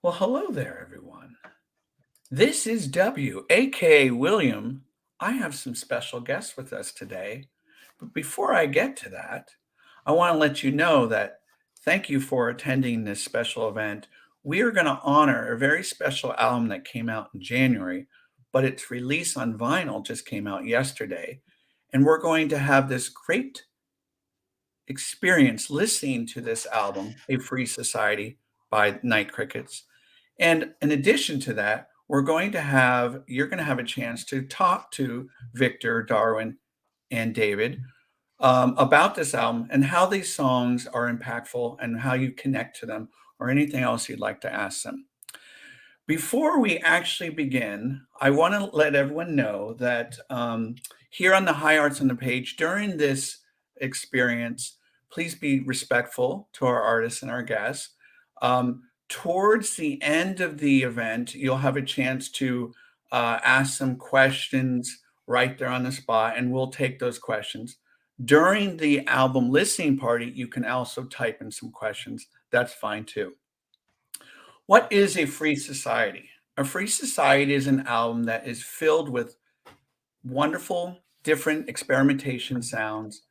Well, hello there, everyone. This is W, aka William. I have some special guests with us today. But before I get to that, I want to let you know that thank you for attending this special event. We are going to honor a very special album that came out in January, but its release on vinyl just came out yesterday. And we're going to have this great experience listening to this album, A Free Society by Night Crickets. And in addition to that, you're going to have a chance to talk to Victor, Darwin, and David about this album and how these songs are impactful and how you connect to them or anything else you'd like to ask them. Before we actually begin, I want to let everyone know that here on the High Arts on the Page during this experience, please be respectful to our artists and our guests. Towards the end of the event, you'll have a chance to ask some questions right there on the spot, and we'll take those questions. During the album listening party, you can also type in some questions. That's fine too. What is a free society? A free society is an album that is filled with wonderful, different experimentation sounds.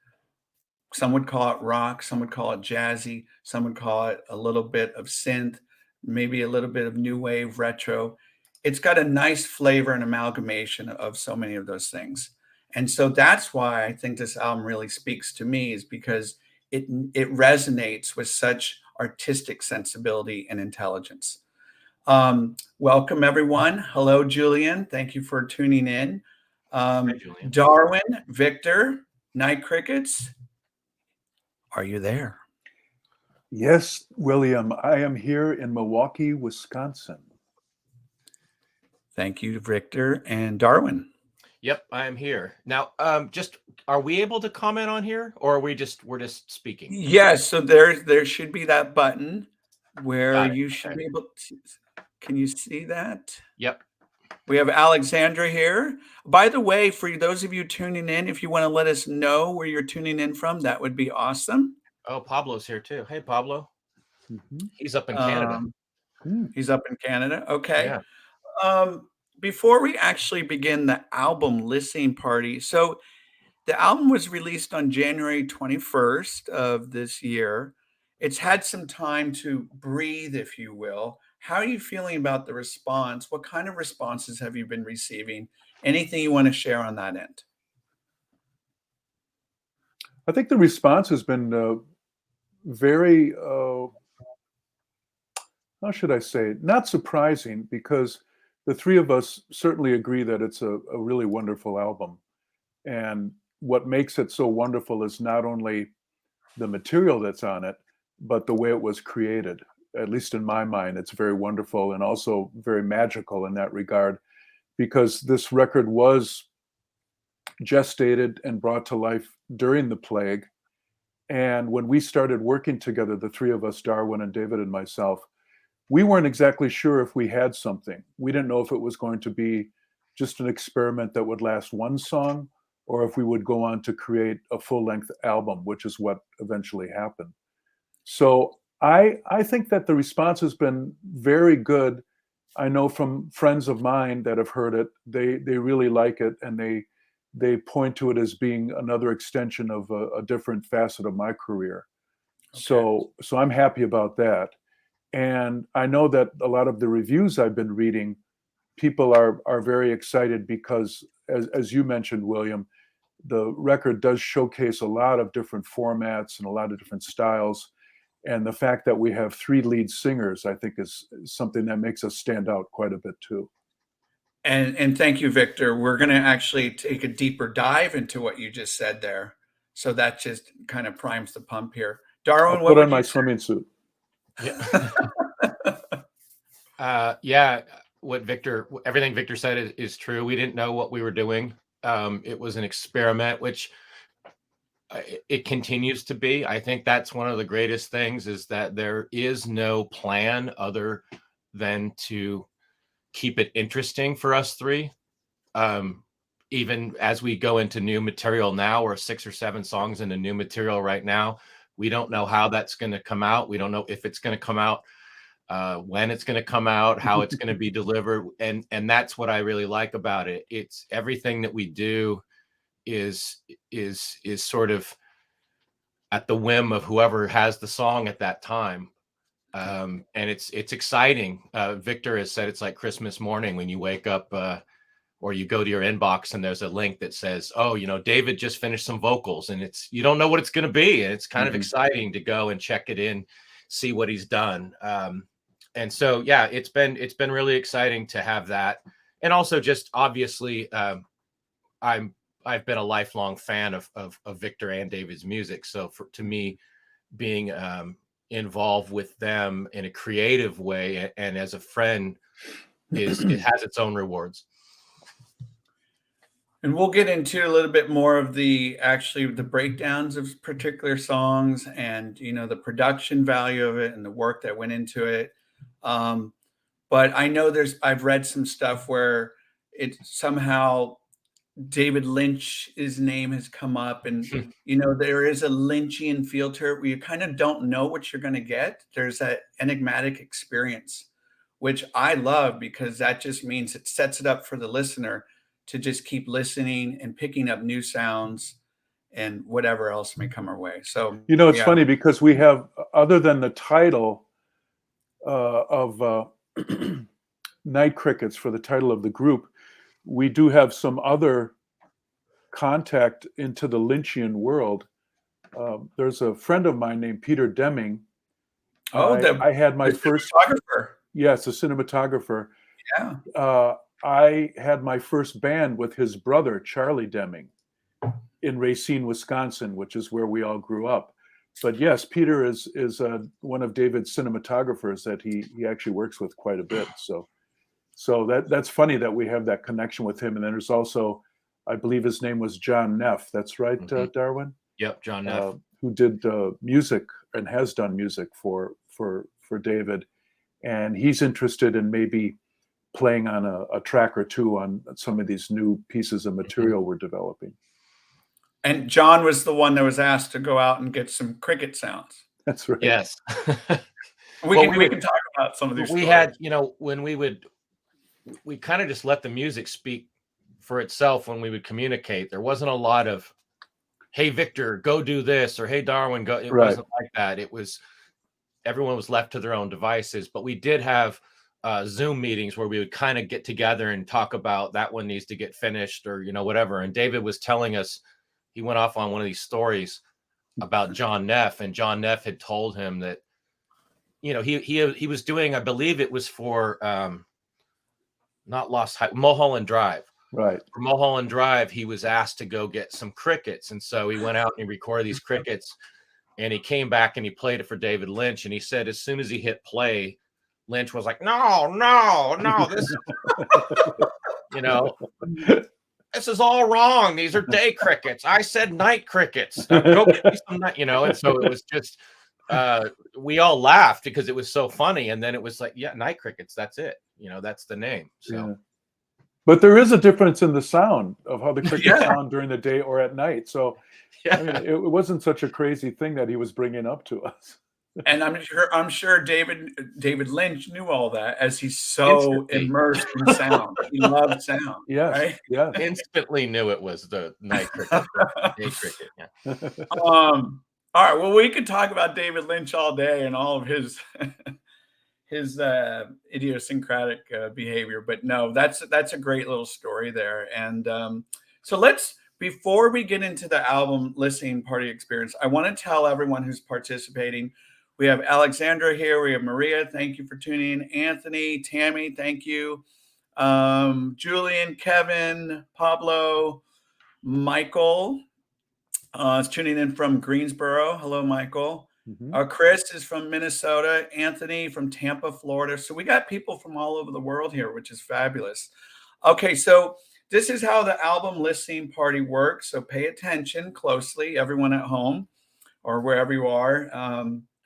Some would call it rock, some would call it jazzy, some would call it a little bit of synth, maybe a little bit of new wave retro. It's got a nice flavor and amalgamation of so many of those things. And so that's why I think this album really speaks to me, is because it resonates with such artistic sensibility and intelligence. Welcome, everyone. Hello, Julian. Thank you for tuning in. Hi, Julian. Darwin, Victor, Night Crickets, are you there? Yes, William, I am here in Milwaukee, Wisconsin. Thank you, Victor and Darwin. Yep, I am here. Now, just are we able to comment on here, or are we're just speaking? Yes, so there should be that button where you should Okay. be able to. Can you see that? Yep. We have Alexandra here. By the way, for those of you tuning in, if you want to let us know where you're tuning in from, that would be awesome. Oh, Pablo's here too. Hey, Pablo. Mhm. He's up in Canada. He's up in Canada. Okay. Yeah. Before we actually begin the album listening party, so the album was released on January 21st of this year. It's had some time to breathe, if you will. How are you feeling about the response? What kind of responses have you been receiving? Anything you want to share on that end? I think the response has been very, how should I say, not surprising, because the three of us certainly agree that it's a really wonderful album. And what makes it so wonderful is not only the material that's on it, but the way it was created. At least in my mind, it's very wonderful and also very magical in that regard, because this record was gestated and brought to life during the plague. And when we started working together, the three of us, Darwin and David and myself, we weren't exactly sure if we had something. We didn't know if it was going to be just an experiment that would last one song, or if we would go on to create a full-length album, which is what eventually happened. So I think that the response has been very good. I know from friends of mine that have heard it, they really like it, and they point to it as being another extension of a different facet of my career. So I'm happy about that. And I know that a lot of the reviews I've been reading, people are very excited because, as you mentioned, William, the record does showcase a lot of different formats and a lot of different styles. And the fact that we have three lead singers, I think, is something that makes us stand out quite a bit too. And thank you, Victor. We're going to actually take a deeper dive into what you just said there. So that just kind of primes the pump here. Darwin, I'll what put on would my you say? swimming suit. Yeah. Everything Victor said is true. We didn't know what we were doing. It was an experiment, which it continues to be. I think that's one of the greatest things, is that there is no plan other than to keep it interesting for us three. Even as we go into new material now, we're 6 or 7 songs into new material right now. We don't know how that's going to come out. We don't know if it's going to come out when it's going to come out, how it's going to be delivered, and that's what I really like about it. It's everything that we do is sort of at the whim of whoever has the song at that time. And it's exciting. Victor has said it's like Christmas morning when you wake up or you go to your inbox and there's a link that says, oh, you know, David just finished some vocals, and you don't know what it's going to be. And it's kind of exciting to go and check it in, see what he's done. And so, yeah, it's been really exciting to have that. And also just obviously I've been a lifelong fan of Victor and David's music. So to me, being involved with them in a creative way and as a friend it has its own rewards. And we'll get into a little bit more of the breakdowns of particular songs and, you know, the production value of it and the work that went into it. But I know I've read some stuff where it somehow David Lynch's name has come up, and you know, there is a Lynchian feel to it where you kind of don't know what you're going to get. There's that enigmatic experience, which I love, because that just means it sets it up for the listener to just keep listening and picking up new sounds and whatever else may come our way. So, You know, it's yeah. funny because we have, other than the title of Night Crickets for the title of the group, we do have some other contact into the Lynchian world. There's a friend of mine named Peter Deming. I had my first cinematographer. Yes, a cinematographer. Yeah. I had my first band with his brother, Charlie Deming, in Racine, Wisconsin, which is where we all grew up. But yes, Peter is one of David's cinematographers that he actually works with quite a bit. So that's funny that we have that connection with him. And then there's also, I believe his name was John Neff. That's right, Darwin? Yep, John Neff. Who did music and has done music for David. And he's interested in maybe playing on a track or two on some of these new pieces of material we're developing. And John was the one that was asked to go out and get some cricket sounds. That's right. Yes. We can talk about some of these. We had, you know, when we kind of just let the music speak for itself when we would communicate. There wasn't a lot of, hey, Victor, go do this, or hey, Darwin, go. It wasn't like that. It was, everyone was left to their own devices. But we did have Zoom meetings where we would kind of get together and talk about that one needs to get finished, or, you know, whatever. And David was telling us, he went off on one of these stories about John Neff, and John Neff had told him that, you know, he was doing, I believe it was for not Lost High, Mulholland Drive. Right. For Mulholland Drive, he was asked to go get some crickets. And so he went out and he recorded these crickets, and he came back and he played it for David Lynch. And he said, as soon as he hit play, Lynch was like, no, this, you know, this is all wrong. These are day crickets. I said night crickets. Go get me some night, you know. And so it was just, we all laughed because it was so funny. And then it was like, yeah, night crickets. That's it. You know, that's the name. So. Yeah. But there is a difference in the sound of how the crickets sound during the day or at night. So I mean, it wasn't such a crazy thing that he was bringing up to us. And I'm sure David Lynch knew all that, as he's so immersed in sound. He loved sound. Yes, right? yeah. Instantly knew it was the night cricket, day cricket. Yeah. All right. Well, we could talk about David Lynch all day and all of his idiosyncratic behavior, but no, that's a great little story there. And so before we get into the album listening party experience, I want to tell everyone who's participating. We have Alexandra here. We have Maria. Thank you for tuning in. Anthony, Tammy, thank you. Julian, Kevin, Pablo, Michael is tuning in from Greensboro. Hello, Michael. Chris is from Minnesota. Anthony from Tampa, Florida. So we got people from all over the world here, which is fabulous. Okay, so this is how the album listening party works. So pay attention closely, everyone at home or wherever you are,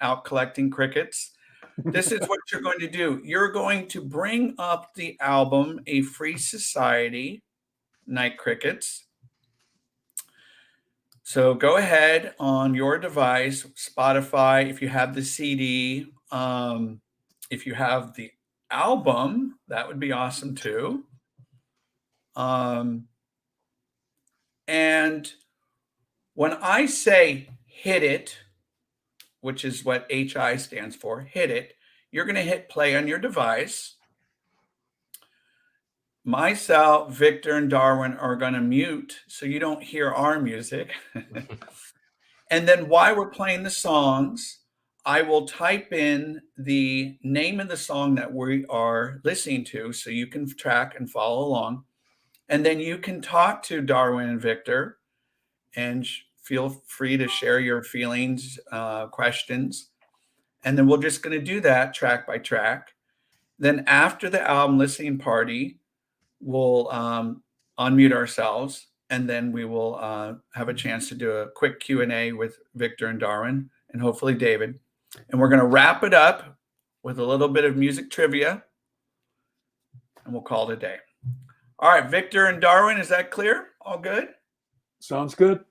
out collecting crickets. This is what you're going to do. You're going to bring up the album A Free Society, Night Crickets. So go ahead on your device, Spotify, if you have the CD, if you have the album, that would be awesome too. And when I say hit it, which is what HI stands for, hit it, you're going to hit play on your device. Myself, Victor, and Darwin are going to mute so you don't hear our music. And then while we're playing the songs, I will type in the name of the song that we are listening to so you can track and follow along. And then you can talk to Darwin and Victor and feel free to share your feelings, questions. And then we're just going to do that track by track. Then after the album listening party, we'll unmute ourselves, and then we will have a chance to do a quick Q&A with Victor and Darwin, and hopefully David. And we're going to wrap it up with a little bit of music trivia, and we'll call it a day. All right, Victor and Darwin, is that clear? All good? Sounds good.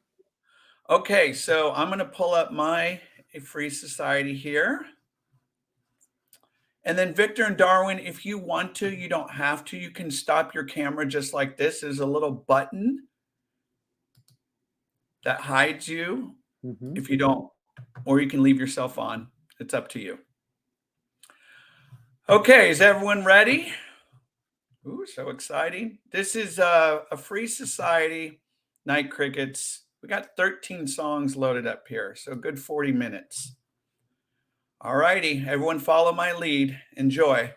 Okay, so I'm going to pull up my Free Society here. And then Victor and Darwin, if you want to, you don't have to. You can stop your camera just like this. There's a little button that hides you if you don't, or you can leave yourself on. It's up to you. Okay, is everyone ready? Ooh, so exciting. This is a Free Society Night Crickets. We got 13 songs loaded up here, so good 40 minutes. All righty, everyone follow my lead. Enjoy.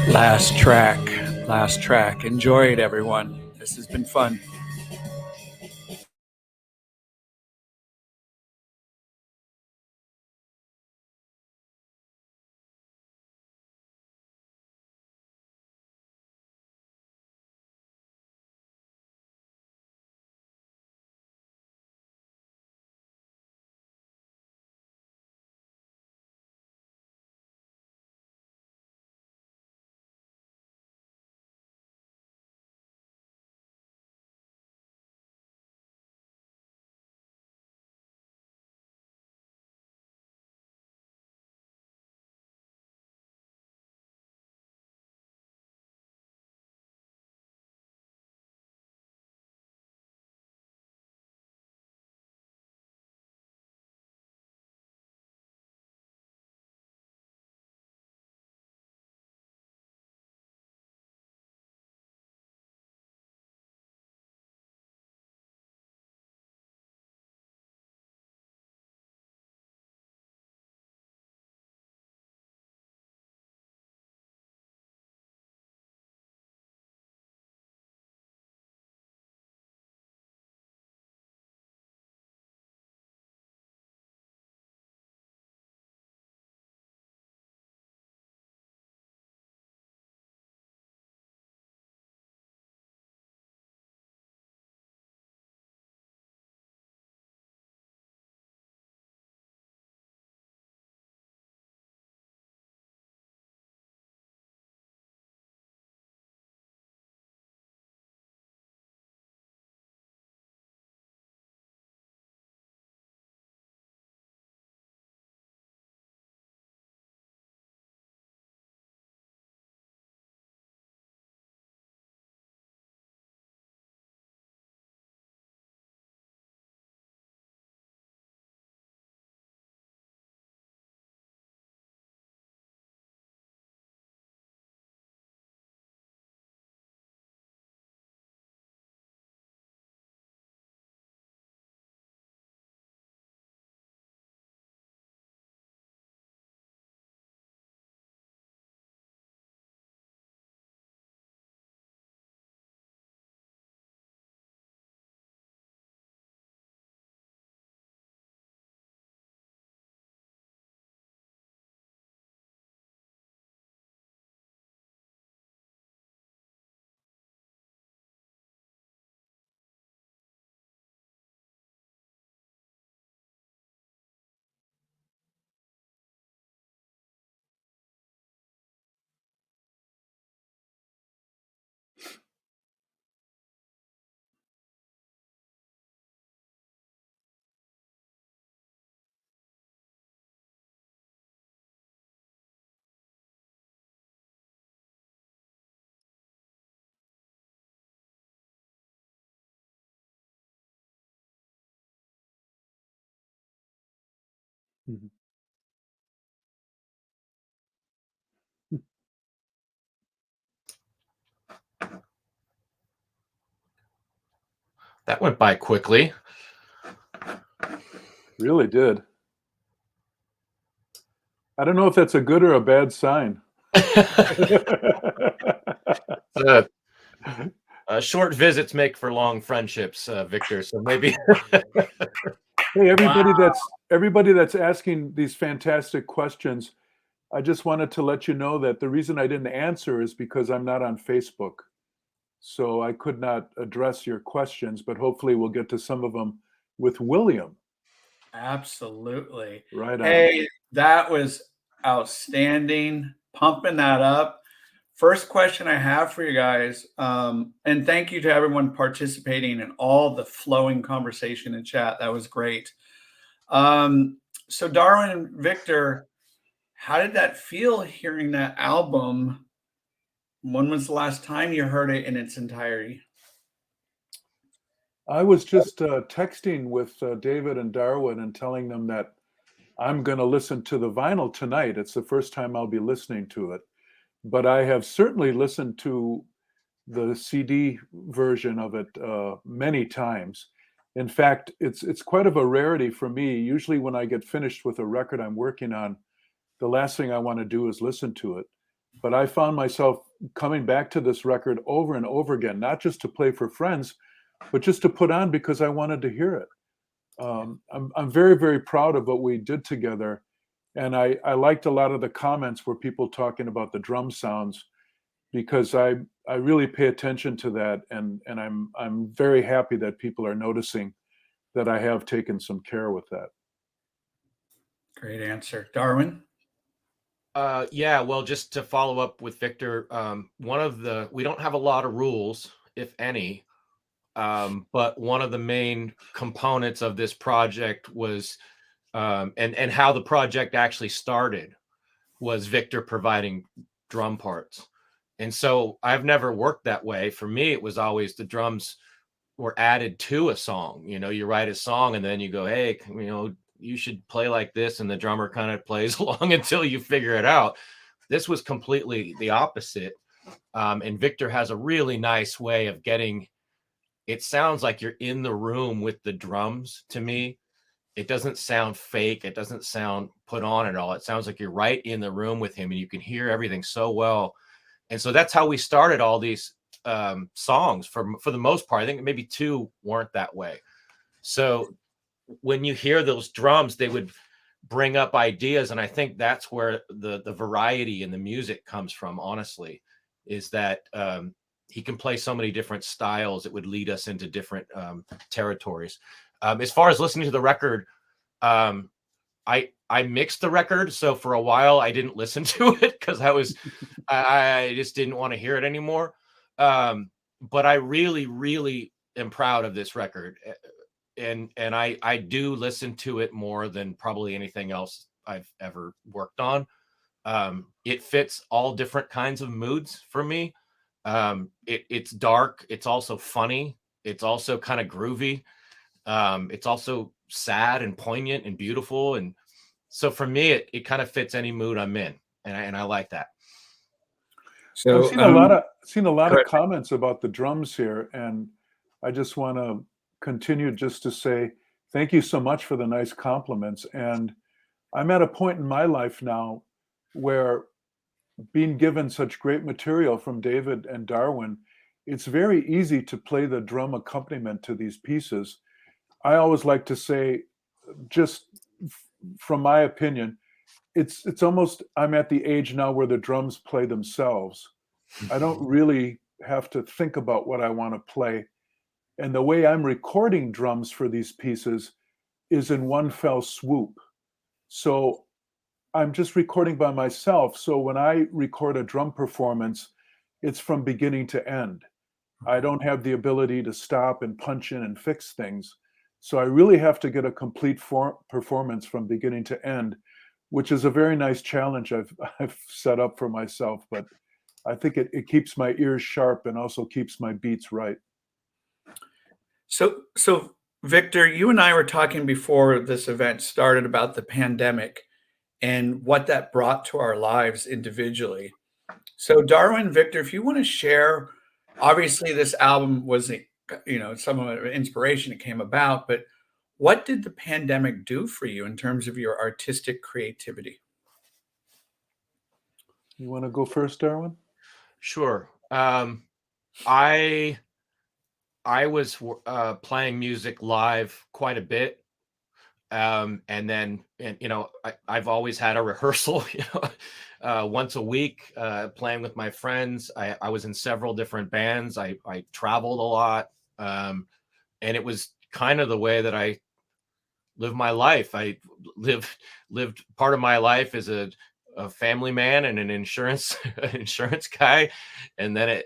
Last track. Last track. Enjoy it, everyone. This has been fun. Mhm. That went by quickly. Really did. I don't know if that's a good or a bad sign. Short visits make for long friendships, Victor. So maybe. Hey, everybody that's asking these fantastic questions, I just wanted to let you know that the reason I didn't answer is because I'm not on Facebook. So I could not address your questions, but hopefully we'll get to some of them with William. Absolutely. Right on. Hey, that was outstanding. Pumping that up. First question I have for you guys, and thank you to everyone participating in all the flowing conversation in chat. That was great. So Darwin and Victor, how did that feel hearing that album? When was the last time you heard it in its entirety? I was just texting with David and Darwin and telling them that I'm going to listen to the vinyl tonight. It's the first time I'll be listening to it. But I have certainly listened to the CD version of it many times. In fact, it's quite of a rarity for me. Usually, when I get finished with a record I'm working on, the last thing I want to do is listen to it. but I found myself coming back to this record over and over again, not just to play for friends, but just to put on because I wanted to hear it. I'm very, very proud of what we did together. And I liked a lot of the comments where people talking about the drum sounds, because I really pay attention to that, and I'm very happy that people are noticing that I have taken some care with that. Great answer. Darwin? Yeah, well, just to follow up with Victor, we don't have a lot of rules, if any, but one of the main components of this project was, and how the project actually started was Victor providing drum parts. And so I've never worked that way. For me, it was always the drums were added to a song. You know, you write a song and then you go, hey, you should play like this, and the drummer kind of plays along until you figure it out. This was completely the opposite. And Victor has a really nice way of getting, it sounds like you're in the room with the drums to me. It doesn't sound fake. It doesn't sound put on at all. It sounds like you're right in the room with him and you can hear everything so well. And so that's how we started all these songs for the most part. I think maybe two weren't that way. So when you hear those drums, they would bring up ideas. And I think that's where the variety in the music comes from, honestly, is that he can play so many different styles. It would lead us into different territories. As far as listening to the record, I mixed the record. So for a while I didn't listen to it because I just didn't want to hear it anymore. But I really, really am proud of this record. And I do listen to it more than probably anything else I've ever worked on. It fits all different kinds of moods for me. It's dark. It's also funny. It's also kind of groovy. It's also sad and poignant and beautiful. And so for me, it kind of fits any mood I'm in. And I like that. I've So, seen a lot of comments about the drums here, and I just want to continue just to say thank you so much for the nice compliments. And I'm at a point in my life now where, being given such great material from David and Darwin, it's very easy to play the drum accompaniment to these pieces. I always like to say, just from my opinion, it's almost, I'm at the age now where the drums play themselves. I don't really have to think about what I want to play. And the way I'm recording drums for these pieces is in one fell swoop. So I'm just recording by myself. So when I record a drum performance, it's from beginning to end. I don't have the ability to stop and punch in and fix things. So I really have to get a complete performance from beginning to end, which is a very nice challenge I've set up for myself. But I think it keeps my ears sharp and also keeps my beats right. so Victor, you and I were talking before this event started about the pandemic and what that brought to our lives individually. So, Darwin, Victor, if you want to share, obviously this album was, some of the inspiration it came about, but what did the pandemic do for you in terms of your artistic creativity? You want to go first, Darwin? Sure. I was playing music live quite a bit. And then, I've always had a rehearsal, once a week, playing with my friends. I was in several different bands. I traveled a lot. And it was kind of the way that I live my life. I lived part of my life as a family man and an insurance insurance guy. And then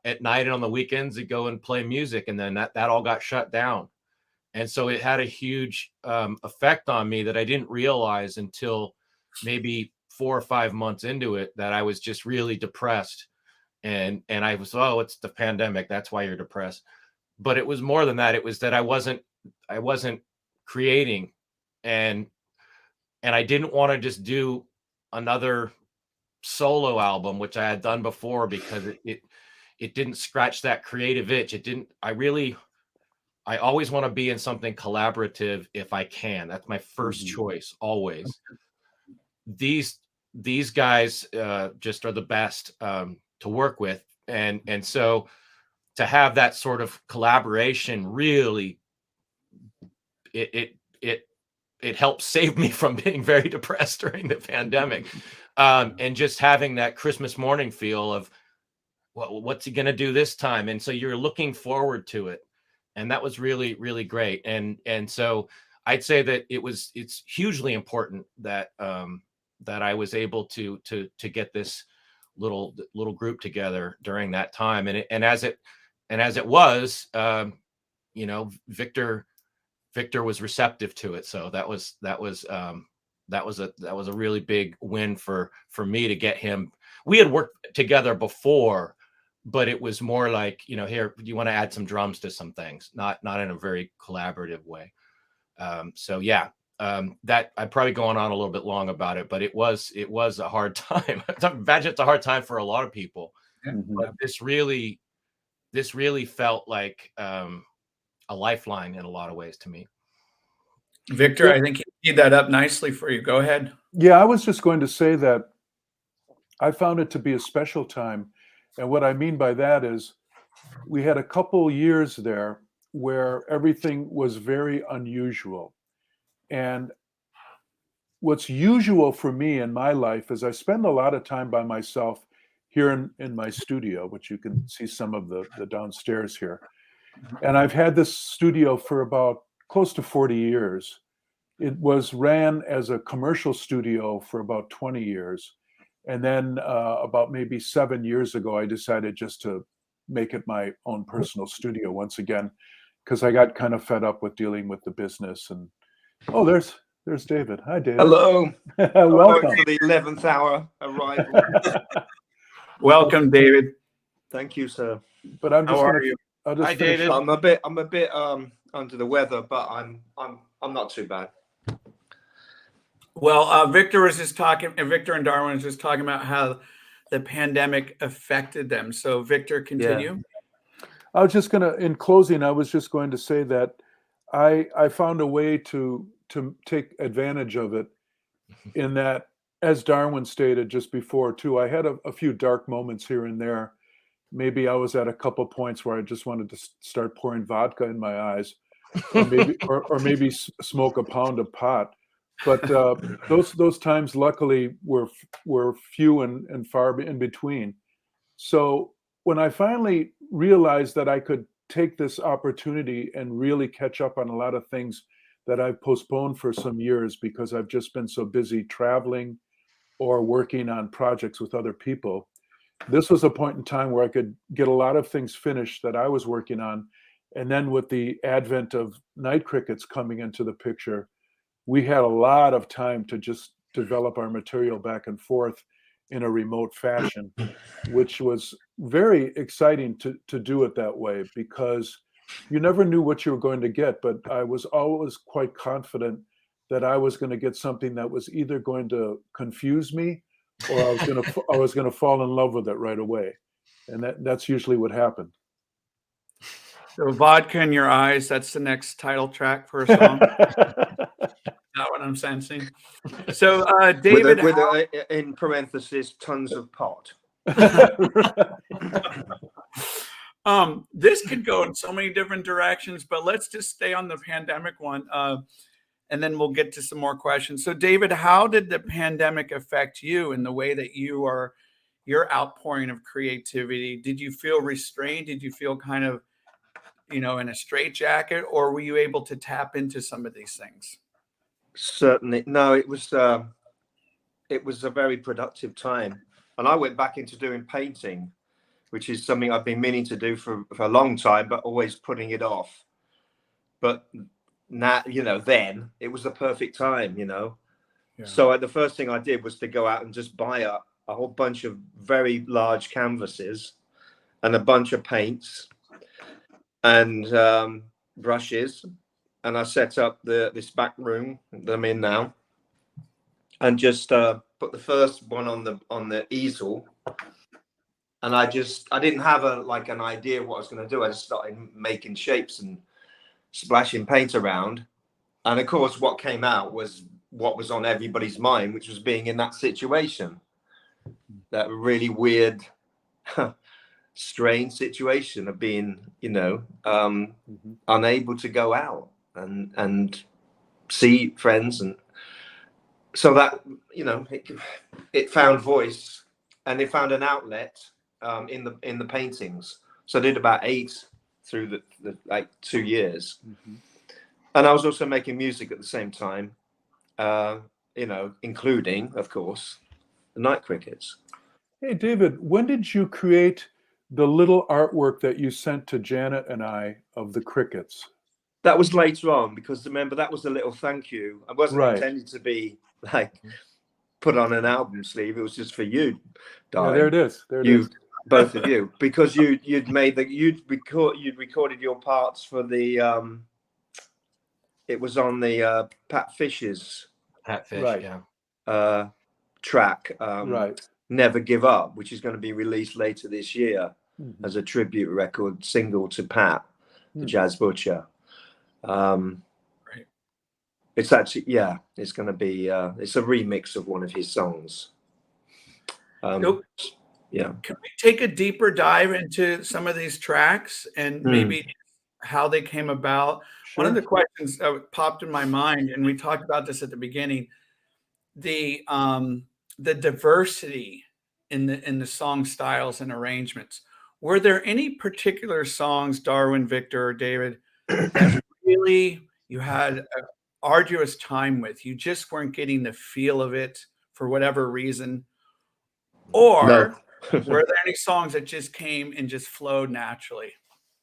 at night and on the weekends, I go and play music. And then that all got shut down. And so it had a huge effect on me that I didn't realize until maybe 4 or 5 months into it, that I was just really depressed. And I was, oh, it's the pandemic. That's why you're depressed. But it was more than that. It was that I wasn't creating, and I didn't want to just do another solo album, which I had done before, because it didn't scratch that creative itch. It didn't. I always want to be in something collaborative if I can. That's my first choice, always. These these guys just are the best to work with, and so to have that sort of collaboration really it helped save me from being very depressed during the pandemic, and just having that Christmas morning feel of what's he going to do this time, and so you're looking forward to it, and that was really, really great. And so I'd say that it's hugely important that that I was able to get this little group together during that time, and as it was, Victor was receptive to it, so that was a really big win for me to get him. We had worked together before, but it was more like, here, do you want to add some drums to some things, not in a very collaborative way. So yeah, that I'm probably going on a little bit long about it, but it was a hard time. I imagine it's a hard time for a lot of people. But this really felt like a lifeline in a lot of ways to me. Victor, I think he teed that up nicely for you. Go ahead. Yeah, I was just going to say that I found it to be a special time. And what I mean by that is we had a couple years there where everything was very unusual. And what's usual for me in my life is I spend a lot of time by myself here in my studio, which you can see some of the downstairs here. And I've had this studio for about close to 40 years. It was ran as a commercial studio for about 20 years. And then about maybe 7 years ago, I decided just to make it my own personal studio once again, because I got kind of fed up with dealing with the business. And oh, there's David. Hi, David. Hello. Welcome for the 11th hour arrival. Welcome, David. Thank you, sir. But I'm just How gonna, are you? I'll just Hi, finish David. up. I'm a bit under the weather, but I'm not too bad. Well, Victor and Darwin was just talking about how the pandemic affected them. So, Victor, continue. I was just gonna, in closing, I was just going to say that I found a way to take advantage of it, in that, as Darwin stated just before too, I had a few dark moments here and there. Maybe I was at a couple points where I just wanted to start pouring vodka in my eyes, or maybe smoke a pound of pot. But those times, luckily, were few and far in between. So when I finally realized that I could take this opportunity and really catch up on a lot of things that I've postponed for some years because I've just been so busy traveling or working on projects with other people, this was a point in time where I could get a lot of things finished that I was working on. And then with the advent of night crickets coming into the picture, we had a lot of time to just develop our material back and forth in a remote fashion, which was very exciting to do it that way, because you never knew what you were going to get. But I was always quite confident that I was going to get something that was either going to confuse me, or I was going to fall in love with it right away. And that's usually what happened. So, Vodka in Your Eyes, that's the next title track for a song. Not what I'm sensing. So, David, with in parentheses, tons of pot. This could go in so many different directions, but let's just stay on the pandemic one, and then we'll get to some more questions. So, David, how did the pandemic affect you in the way that your outpouring of creativity? Did you feel restrained? Did you feel kind of, in a straitjacket, or were you able to tap into some of these things? Certainly. No, it was a very productive time. And I went back into doing painting, which is something I've been meaning to do for a long time, but always putting it off. But now, then it was the perfect time, Yeah. So the first thing I did was to go out and just buy a whole bunch of very large canvases and a bunch of paints and brushes. And I set up this back room that I'm in now, and just put the first one on the easel. And I didn't have an idea of what I was going to do. I just started making shapes and splashing paint around. And of course, what came out was what was on everybody's mind, which was being in that situation, that really weird, strange situation of being, unable to go out and see friends. And so that, it found voice, and it found an outlet in the paintings. So I did about 8 through the like 2 years. And I was also making music at the same time, including, of course, the night crickets. Hey, David, when did you create the little artwork that you sent to Janet and I of the crickets? That was later on, because remember, that was a little thank you. I wasn't Right. intended to be like put on an album sleeve. It was just for you, Darwin. Yeah, there it is. There it is. Both of you, because you'd recorded your parts for the it was on the Pat Fish's Fish, Right. track, Right. Never Give Up, which is going to be released later this year Mhm. as a tribute record single to Pat, the jazz butcher. Right. It's actually, it's going to be it's a remix of one of his songs. Nope. Yeah. Can we take a deeper dive into some of these tracks and maybe how they came about? One of the questions that popped in my mind, and we talked about this at the beginning, the diversity in the song styles and arrangements. Were there any particular songs, Darwin, Victor, or David, that really you had an arduous time with? You just weren't getting the feel of it for whatever reason? Or No. were there any songs that just came and just flowed naturally?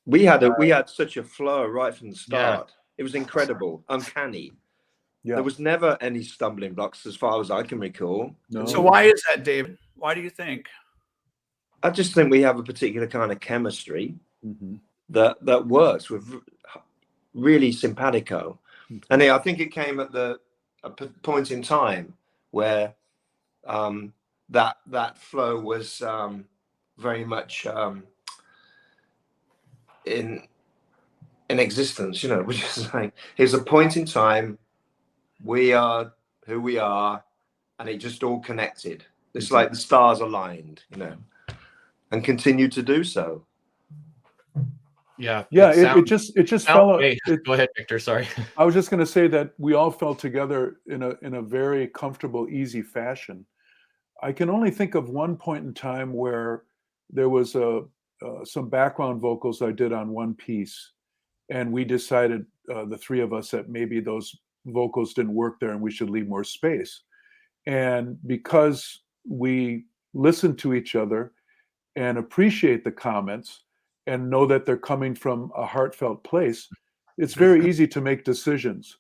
We had such a flow right from the start. It was incredible, uncanny. Yeah. There was never any stumbling blocks as far as I can recall. No. So why is that, David? Why do you think? I just think we have a particular kind of chemistry Mhm. that works with really simpatico. And I think it came at a point in time where that flow was very much in existence, which is like, here's a point in time, we are who we are, and it just all connected. It's like the stars aligned, and continue to do so. Yeah. It just fell. Go ahead, Victor. Sorry. I was just going to say that we all fell together in a very comfortable, easy fashion. I can only think of one point in time where there was some background vocals I did on one piece, and we decided, the three of us, that maybe those vocals didn't work there and we should leave more space. And because we listen to each other and appreciate the comments and know that they're coming from a heartfelt place, it's very easy to make decisions.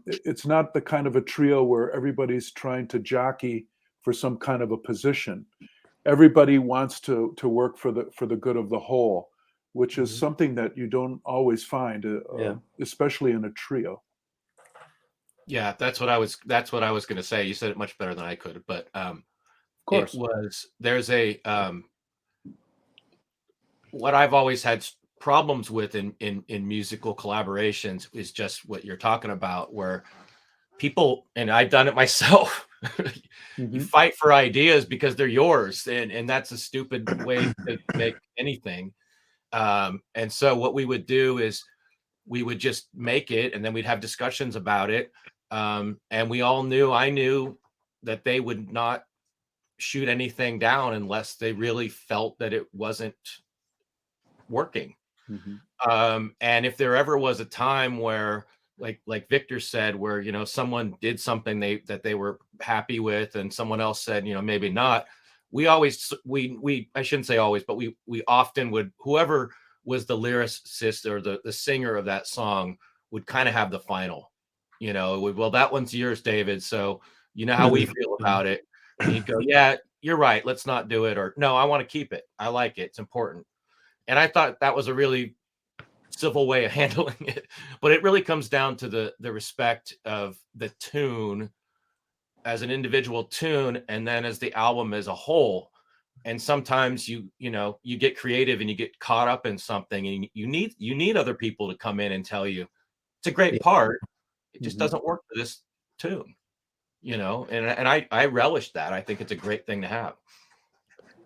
It's not the kind of a trio where everybody's trying to jockey for some kind of a position. Everybody wants to work for the good of the whole, which is something that you don't always find, especially in a trio. Yeah, that's what I was going to say. You said it much better than I could, but Of course. There's a what I've always had problems with in musical collaborations is just what you're talking about, where people, and I've done it myself, you fight for ideas because they're yours, and that's a stupid way to make anything. And so what we would do is we would just make it, and then we'd have discussions about it. And I knew that they would not shoot anything down unless they really felt that it wasn't working. And if there ever was a time where, like Victor said, where someone did something that they were happy with, and someone else said maybe not, we I shouldn't say always, but we often would, whoever was the lyricist or the singer of that song would kind of have the final, well, that one's yours, David, so how we feel about it. And he'd go, yeah, you're right, let's not do it, or no, I want to keep it, I like it, it's important. And I thought that was a really civil way of handling it, but it really comes down to the respect of the tune as an individual tune, and then as the album as a whole. And sometimes you get creative and you get caught up in something, and you need other people to come in and tell you it's a great part, it just doesn't work for tune, and I relish that. I think it's a great thing to have.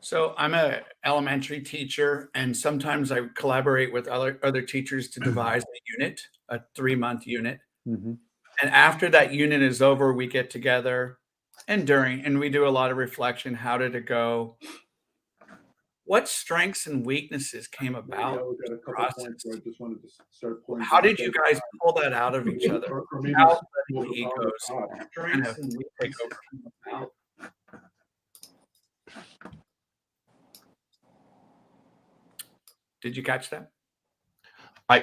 So I'm a elementary teacher, and sometimes I collaborate with other teachers to devise a unit, a 3-month unit. Mhm. And after that unit is over, we get together and we do a lot of reflection. How did it go? What strengths and weaknesses came about Yeah, in we've got a this couple points where I process? just wanted to start pointing. How did you guys pull that out of each other Or maybe without more letting the power to egos Todd. kind of take over? Did you catch that?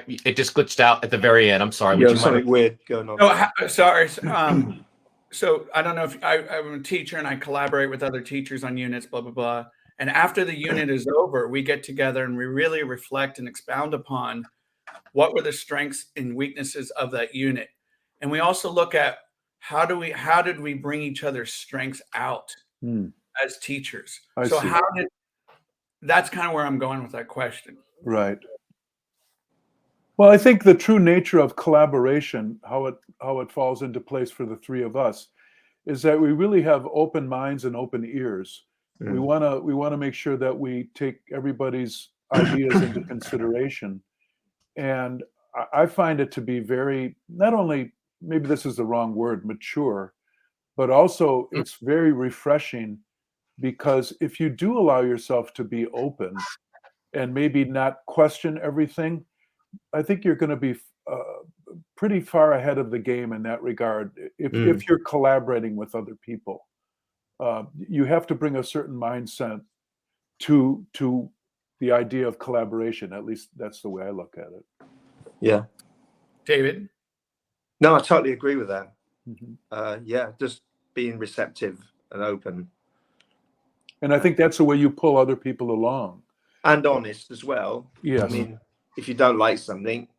It just glitched out at the very end. I'm sorry. Yeah, Would you there's something mind? weird going on. No, sorry. So I don't know if I'm a teacher and I collaborate with other teachers on units, blah, blah, blah. And after the unit is over, we get together and we really reflect and expound upon what were the strengths and weaknesses of that unit. And we also look at how did we bring each other's strengths out as teachers? I So see. that's kind of where I'm going with that question. Right. Well, I think the true nature of collaboration, how it falls into place for the three of us, is that we really have open minds and open ears. We want to make sure that we take everybody's ideas into consideration. And I find it to be very, not only, maybe this is the wrong word, mature, but also it's very refreshing, because if you do allow yourself to be open and maybe not question everything, I think you're going to be pretty far ahead of the game in that regard. If you're collaborating with other people, you have to bring a certain mindset to the idea of collaboration. At least that's the way I look at it. Yeah. David? No, I totally agree with that. Mm-hmm. Yeah, just being receptive and open. And I think that's the way you pull other people along. And honest as well. Yes. I mean, if you don't like something,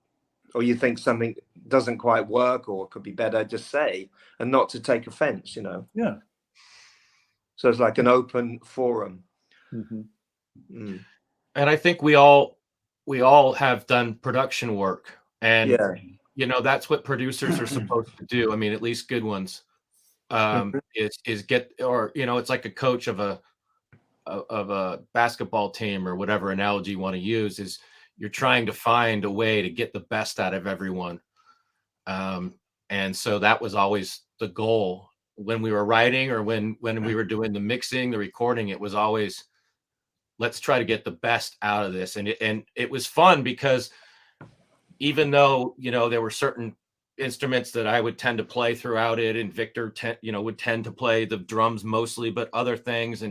or you think something doesn't quite work or could be better, just say, and not to take offense, Yeah. So it's like an open forum. Mm-hmm. And I think we all have done production work, and that's what producers are supposed to do. I mean, at least good ones, is get, or it's like a coach of a basketball team, or whatever analogy you want to use, is you're trying to find a way to get the best out of everyone. And so that was always the goal when we were writing, or when we were doing the mixing, the recording. It was always, let's try to get the best out of this. And it was fun, because even though, there were certain instruments that I would tend to play throughout it, and Victor would tend to play the drums mostly, but other things,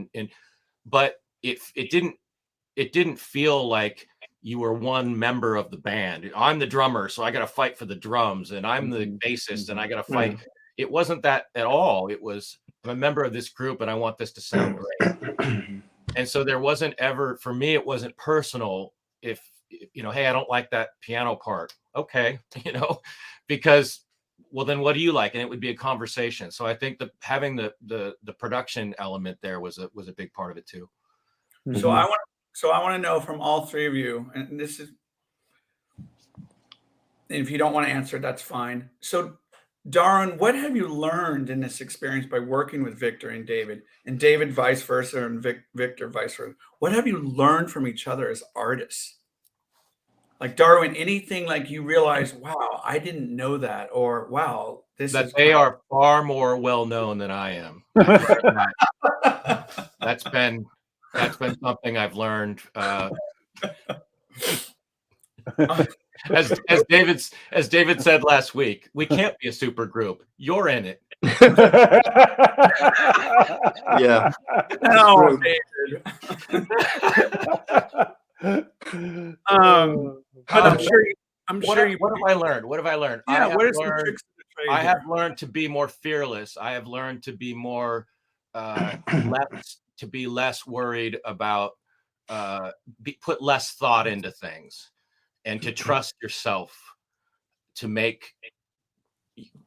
but it didn't feel like you were one member of the band. I'm the drummer, so I got to fight for the drums, and I'm the bassist, and I got to fight. It wasn't that at all. It was, I'm a member of this group, and I want this to sound great. And so there wasn't ever, for me, it wasn't personal. If hey, I don't like that piano part. Okay, because, well, then what do you like? And it would be a conversation. So I think that having the production element there was a big part of it too. So I want to know from all three of you, and this is, if you don't want to answer, that's fine. So Darwin, what have you learned in this experience by working with Victor and David vice versa, and Victor vice versa? What have you learned from each other as artists? Like Darwin, anything like you realize, wow, I didn't know that, or wow, they are far more well known than I am. That's been something I've learned. As David said last week, we can't be a super group. You're in it. Yeah. No, David. But I'm sure you. What have I learned? What have I learned? Yeah, what are some tricks of the trade? I have learned to be more fearless. I have learned to be more less worried about put less thought into things, and to trust yourself to make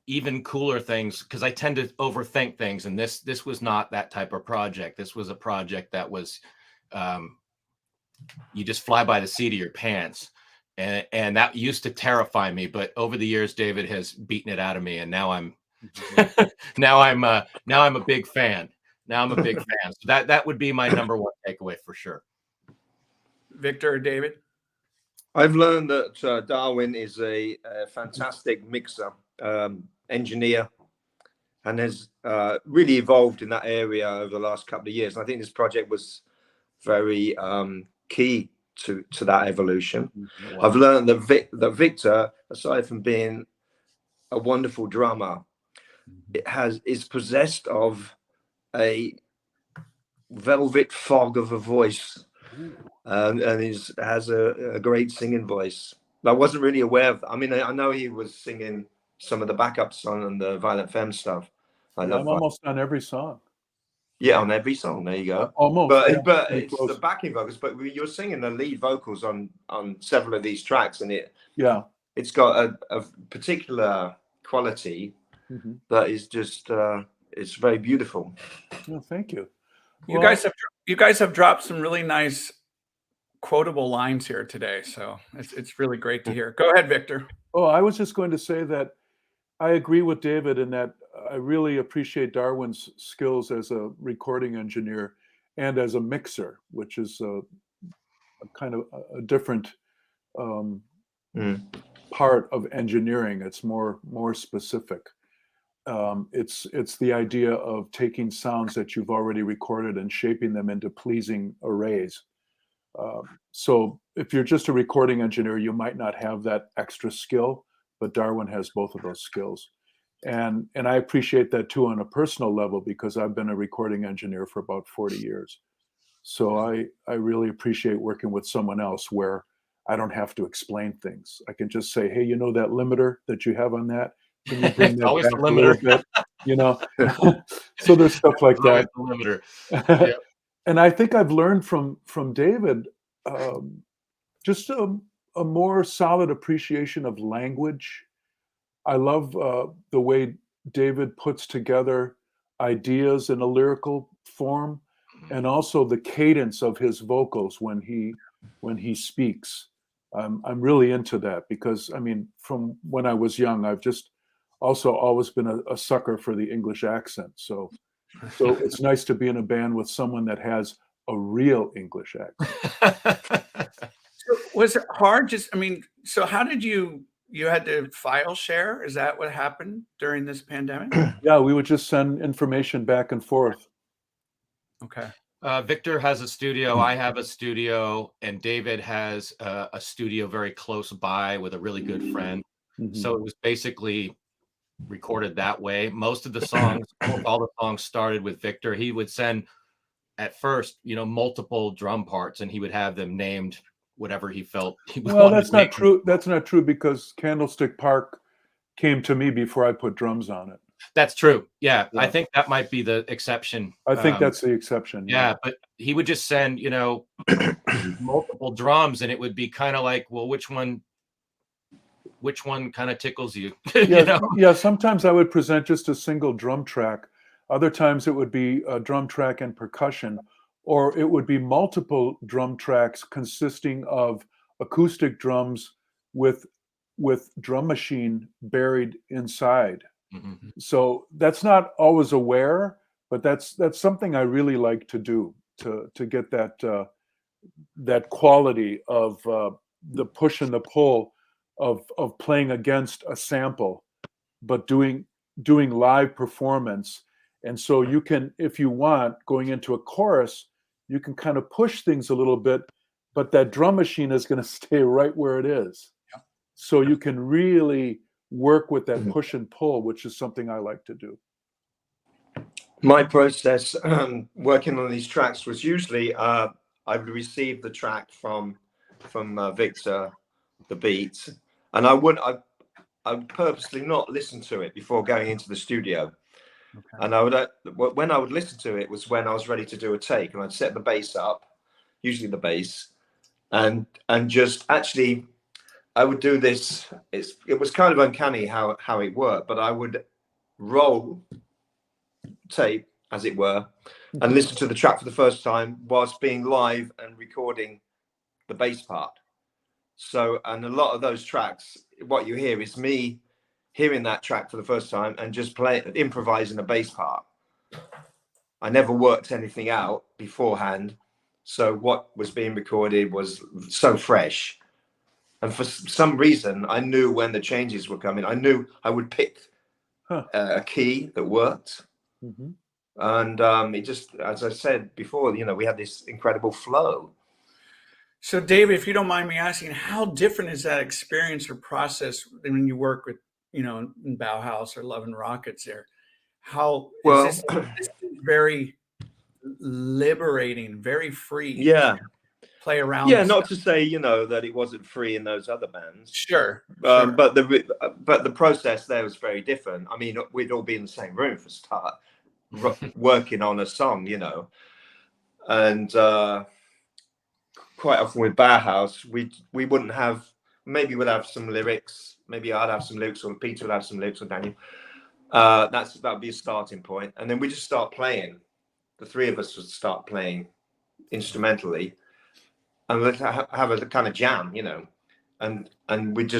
even cooler things, because I tend to overthink things, and this was not that type of project. This was a project that was you just fly by the seat of your pants, and that used to terrify me, but over the years David has beaten it out of me, and now I'm Now I'm a big fan. Now I'm a big fan. So that would be my number one takeaway for sure. Victor or David? I've learned that Darwin is a fantastic mixer, engineer, and has really evolved in that area over the last couple of years. And I think this project was very key to that evolution. Wow. I've learned that Victor, aside from being a wonderful drummer, is possessed of a velvet fog of a voice, and has a great singing voice. I wasn't really aware of that. I mean, I know he was singing some of the backups on the Violent Femme stuff. I'm almost on every song. Yeah, on every song. There you go. Almost. But pretty it's close. the backing vocals. But you're singing the lead vocals on several of these tracks, and it's got a particular quality that is just it's very beautiful. Well, thank you. You guys have dropped some really nice quotable lines here today, so it's really great to hear. Go ahead, Victor. Oh, I was just going to say that I agree with David in that I really appreciate Darwin's skills as a recording engineer and as a mixer, which is a kind of a different part of engineering. It's more specific. It's the idea of taking sounds that you've already recorded and shaping them into pleasing arrays. So if you're just a recording engineer, you might not have that extra skill, but Darwin has both of those skills. And I appreciate that too on a personal level, because I've been a recording engineer for about 40 years. So I really appreciate working with someone else where I don't have to explain things. I can just say, hey, you know that limiter that you have on that? Can you bring that Always back the a little limiter. bit? You know, so there's stuff like that. The limiter. Yep. And I think I've learned from David just a more solid appreciation of language. I love the way David puts together ideas in a lyrical form, and also the cadence of his vocals when he speaks. I'm really into that because, I mean, from when I was young, I've just also always been a sucker for the English accent. So it's nice to be in a band with someone that has a real English accent. So was it hard? So how did you had to file share? Is that what happened during this pandemic? Yeah, we would just send information back and forth. Okay. Victor has a studio, I have a studio, and David has a studio very close by with a really good friend. So it was basically recorded that way. Most of the songs, all the songs started with Victor. He would send at first, multiple drum parts, and he would have them named whatever he felt he would Well, want that's to name not true. That's not true because Candlestick Park came to me before I put drums on it. That's true. Yeah. I think that might be the exception. I think that's the exception. Yeah, but he would just send, multiple drums, and it would be kind of like, well, which one kind of tickles you? Yeah, sometimes I would present just a single drum track. Other times it would be a drum track and percussion, or it would be multiple drum tracks consisting of acoustic drums with drum machine buried inside. So that's not always aware, but that's something I really like to do to get that quality of the push and the pull of playing against a sample, but doing live performance. And so you can, if you want, going into a chorus, you can kind of push things a little bit, but that drum machine is going to stay right where it is. Yeah. So you can really work with that push and pull, which is something I like to do. My process working on these tracks was usually I would receive the track from Victor, the beat, and I would purposely not listen to it before going into the studio. Okay. And when I would listen to it was when I was ready to do a take, and I'd set the bass up, usually the bass, and just actually I would do this. It was kind of uncanny how it worked, but I would roll tape, as it were, and listen to the track for the first time whilst being live and recording the bass part. So, and a lot of those tracks, what you hear is me hearing that track for the first time and just improvising a bass part. I never worked anything out beforehand. So what was being recorded was so fresh. And for some reason, I knew when the changes were coming. I knew I would pick a key that worked. Mm-hmm. And it just, as I said before, you know, we had this incredible flow. So, David, if you don't mind me asking, how different is that experience or process when you work with, you know, in Bauhaus or Love and Rockets there? How Well, is this is very liberating, very free. Yeah. Play around. Yeah, not to say, you know, that it wasn't free in those other bands. Sure. But the process there was very different. I mean, we'd all be in the same room for a start, working on a song, you know. And quite often with Bauhaus, we wouldn't have, maybe we'd have some lyrics, maybe I'd have some lyrics, or Peter would have some lyrics, or Daniel. That'd be a starting point. And then we just start playing. The three of us would start playing instrumentally. And we'd have a kind of jam, you know, and we'd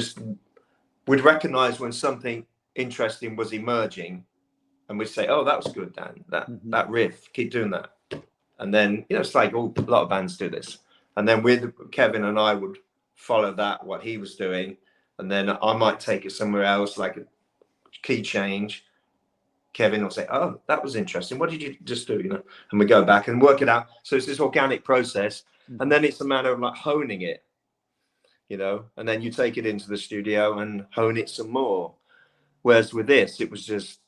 recognize when something interesting was emerging, and we'd say, "Oh, that was good, Dan. That riff, keep doing that." And then, you know, it's like a lot of bands do this. And then with Kevin and I would follow that, what he was doing, and then I might take it somewhere else, like a key change. Kevin will say, "Oh, that was interesting. What did you just do?" You know, and we go back and work it out. So it's this organic process. And then it's a matter of like honing it, you know, and then you take it into the studio and hone it some more. Whereas with this, it was just,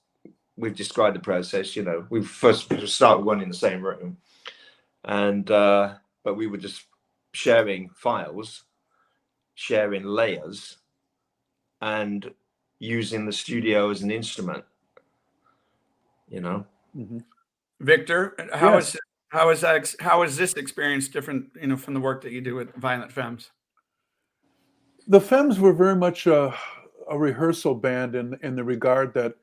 we've described the process, you know, we first started one in the same room, and but we were just sharing files, sharing layers, and using the studio as an instrument, you know. Victor, how is this experience different, you know, from the work that you do with Violent Femmes? The Femmes were very much a rehearsal band in the regard that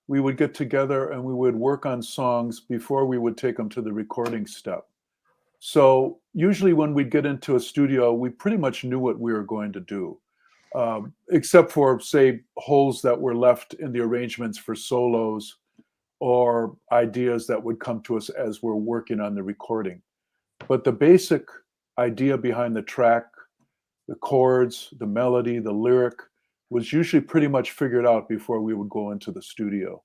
we would get together and we would work on songs before we would take them to the recording step. So usually when we'd get into a studio, we pretty much knew what we were going to do, except for, say, holes that were left in the arrangements for solos, or ideas that would come to us as we're working on the recording. But the basic idea behind the track, the chords, the melody, the lyric, was usually pretty much figured out before we would go into the studio.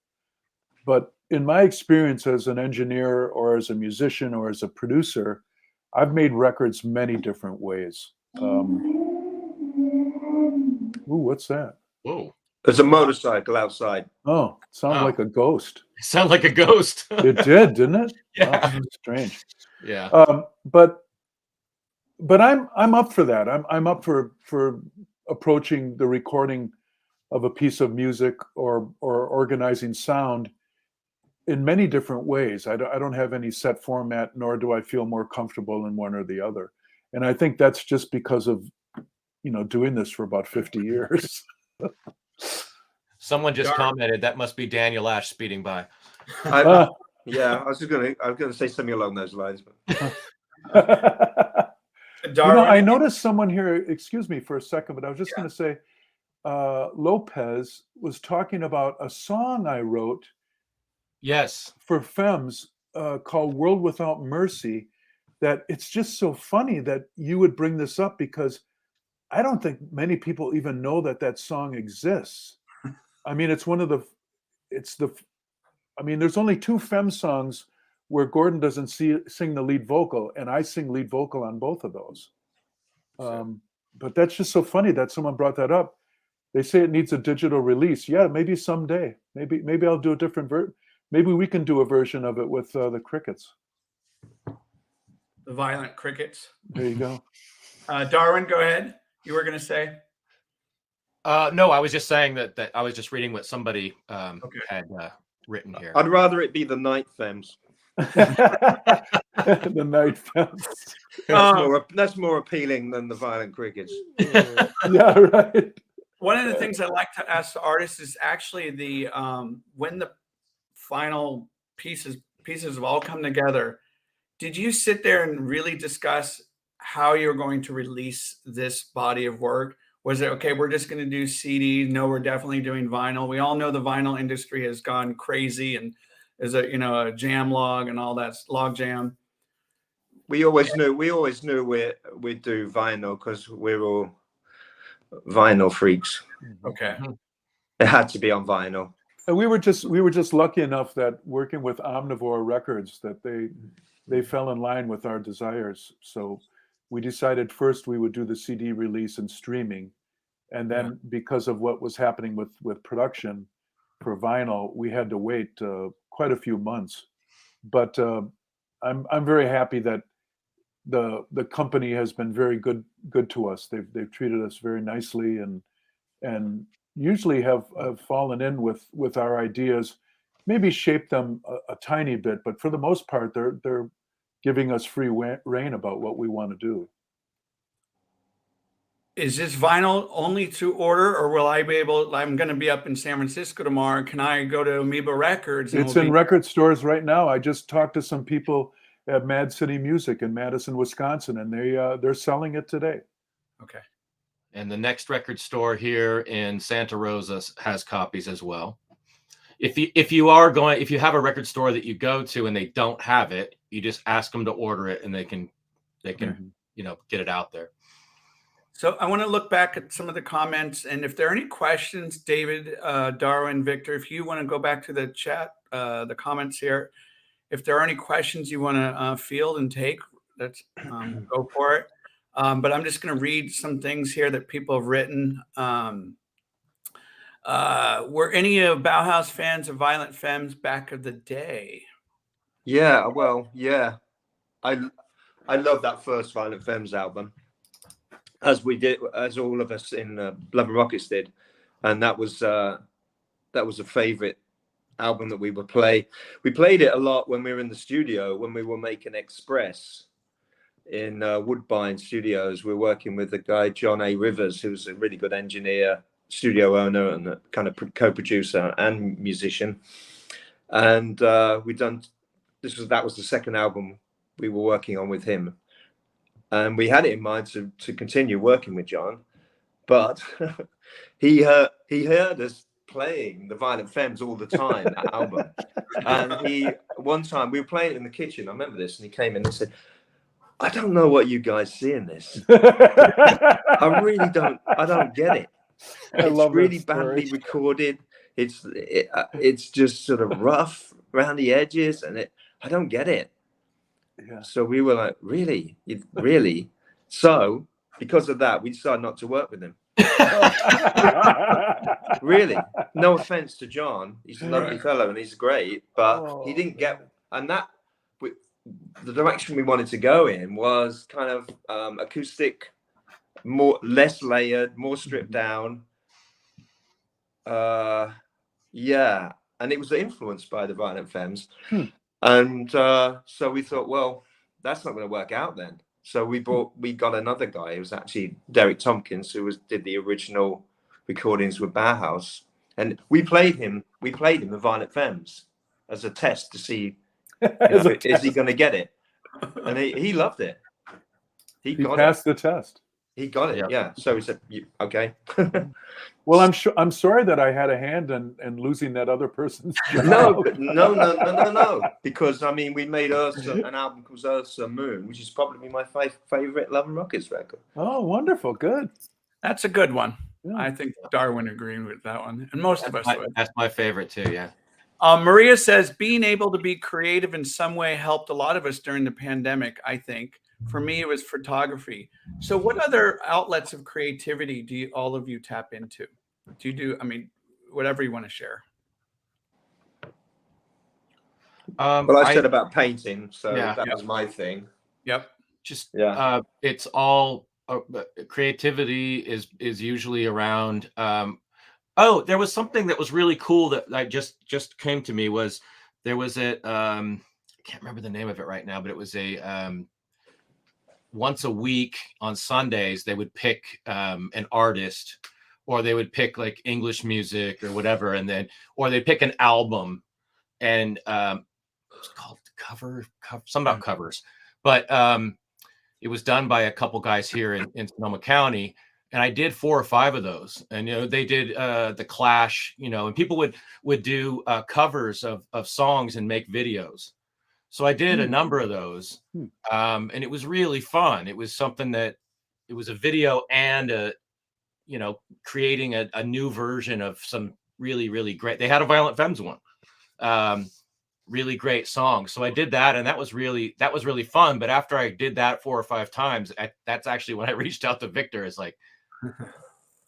But in my experience as an engineer or as a musician or as a producer, I've made records many different ways. Ooh, what's that? Whoa. There's a motorcycle outside. Oh, sounded like a ghost. It sounded like a ghost. It did, didn't it? Yeah. Oh, strange. Yeah. But I'm up for that. I'm up for approaching the recording of a piece of music or organizing sound in many different ways. I don't have any set format, nor do I feel more comfortable in one or the other. And I think that's just because of, you know, doing this for about 50 years. Someone just commented that must be Daniel Ash speeding by. Yeah, I was gonna say something along those lines. But you know, I noticed someone here, excuse me for a second, but I was just going to say, Lopez was talking about a song I wrote. Yes. For Femmes called World Without Mercy, that it's just so funny that you would bring this up, because I don't think many people even know that song exists. I mean, there's only 2 Femmes songs where Gordon doesn't sing the lead vocal, and I sing lead vocal on both of those. But that's just so funny that someone brought that up. They say it needs a digital release. Yeah, maybe someday. Maybe I'll do a different version. Maybe we can do a version of it with the Crickets. The Violent Crickets. There you go. Darwin, go ahead. You were going to say? No, I was just saying that I was just reading what somebody had written here. I'd rather it be the Night Femmes. The Night Femmes. That's more appealing than the Violent Crickets. Yeah, right. One of the things I like to ask the artists is actually the when the final pieces have all come together, did you sit there and really discuss how you're going to release this body of work? Was it, okay, we're just going to do CD? No, we're definitely doing vinyl. We all know the vinyl industry has gone crazy and is a jam log and all that log jam. We always knew we'd do vinyl because we're all vinyl freaks. Okay. It had to be on vinyl. And we were just lucky enough that working with Omnivore Records that they fell in line with our desires. So we decided first we would do the CD release and streaming, and then because of what was happening with production for vinyl, we had to wait quite a few months. But I'm very happy that the company has been very good to us. They've treated us very nicely and usually have fallen in with our ideas, maybe shaped them a tiny bit, but for the most part, they're giving us free rein about what we want to do. Is this vinyl only to order, or will I be able? I'm going to be up in San Francisco tomorrow. Can I go to Amoeba Records? And It's in record stores right now. I just talked to some people at Mad City Music in Madison, Wisconsin, and they're selling it today. Okay. And the next record store here in Santa Rosa has copies as well. If you have a record store that you go to and they don't have it, you just ask them to order it and they can get it out there. So I want to look back at some of the comments, and if there are any questions, David, Darwin, Victor, if you want to go back to the chat, the comments here, if there are any questions you want to field and take, let's go for it. But I'm just going to read some things here that people have written. Were any of Bauhaus fans of Violent Femmes back of the day? Yeah, well, yeah. I love that first Violent Femmes album, as all of us in Love and Rockets did, and that was a favorite album that we would play. We played it a lot when we were in the studio, when we were making Express in Woodbine Studios. We're working with the guy John A. Rivers, who's a really good engineer, studio owner, and a kind of co-producer and musician. And that was the second album we were working on with him, and we had it in mind to continue working with John, but he heard us playing the Violent Femmes all the time, that album. And one time we were playing it in the kitchen, I remember this, and he came in and said, "I don't know what you guys see in this. I really don't. I don't get it. It's really badly recorded. It's just sort of rough around the edges, and I don't get it." Yeah. So we were like, "Really? Really?" So because of that, we decided not to work with him. Really, no offense to John, he's a lovely fellow and he's great, but he didn't get, and the direction we wanted to go in was kind of acoustic, less layered, more stripped down. Yeah, and it was influenced by the Violent Femmes. And so we thought, well, that's not going to work out then. So we got another guy. It was actually Derek Tompkins, who did the original recordings with Bauhaus, and we played him the Violent Femmes as a test to see, is he going to get it? And he loved it. He passed the test. He got it. Yeah. So he said, "Okay." Well, I'm sorry that I had a hand in losing that other person's job. No. Because I mean, we made an album called Earth's Moon, which is probably my favorite Love and Rockets record. Oh, wonderful! Good. That's a good one. Yeah. I think Darwin agreed with that one, and most of us would. That's my favorite too. Yeah. Maria says being able to be creative in some way helped a lot of us during the pandemic. I think for me it was photography. So what other outlets of creativity do all of you tap into? Do you do? I mean, whatever you want to share. Well, I said about painting, so that was my thing. Yep. It's all creativity is usually around. There was something that was really cool that I just came to me. Was there was I can't remember the name of it right now, but it was once a week on Sundays they would pick an artist, or they would pick like English music or whatever, or they pick an album, and it was called cover something about covers, but it was done by a couple guys here in Sonoma County, And I did 4 or 5 of those. And, they did the Clash, and people would do covers of songs and make videos. So I did a number of those. And it was really fun. It was something that it was a video and creating a new version of some really, really great. They had a Violent Femmes one. Really great song. So I did that, and that was really fun. But after I did that 4 or 5 times, that's actually when I reached out to Victor. Is like,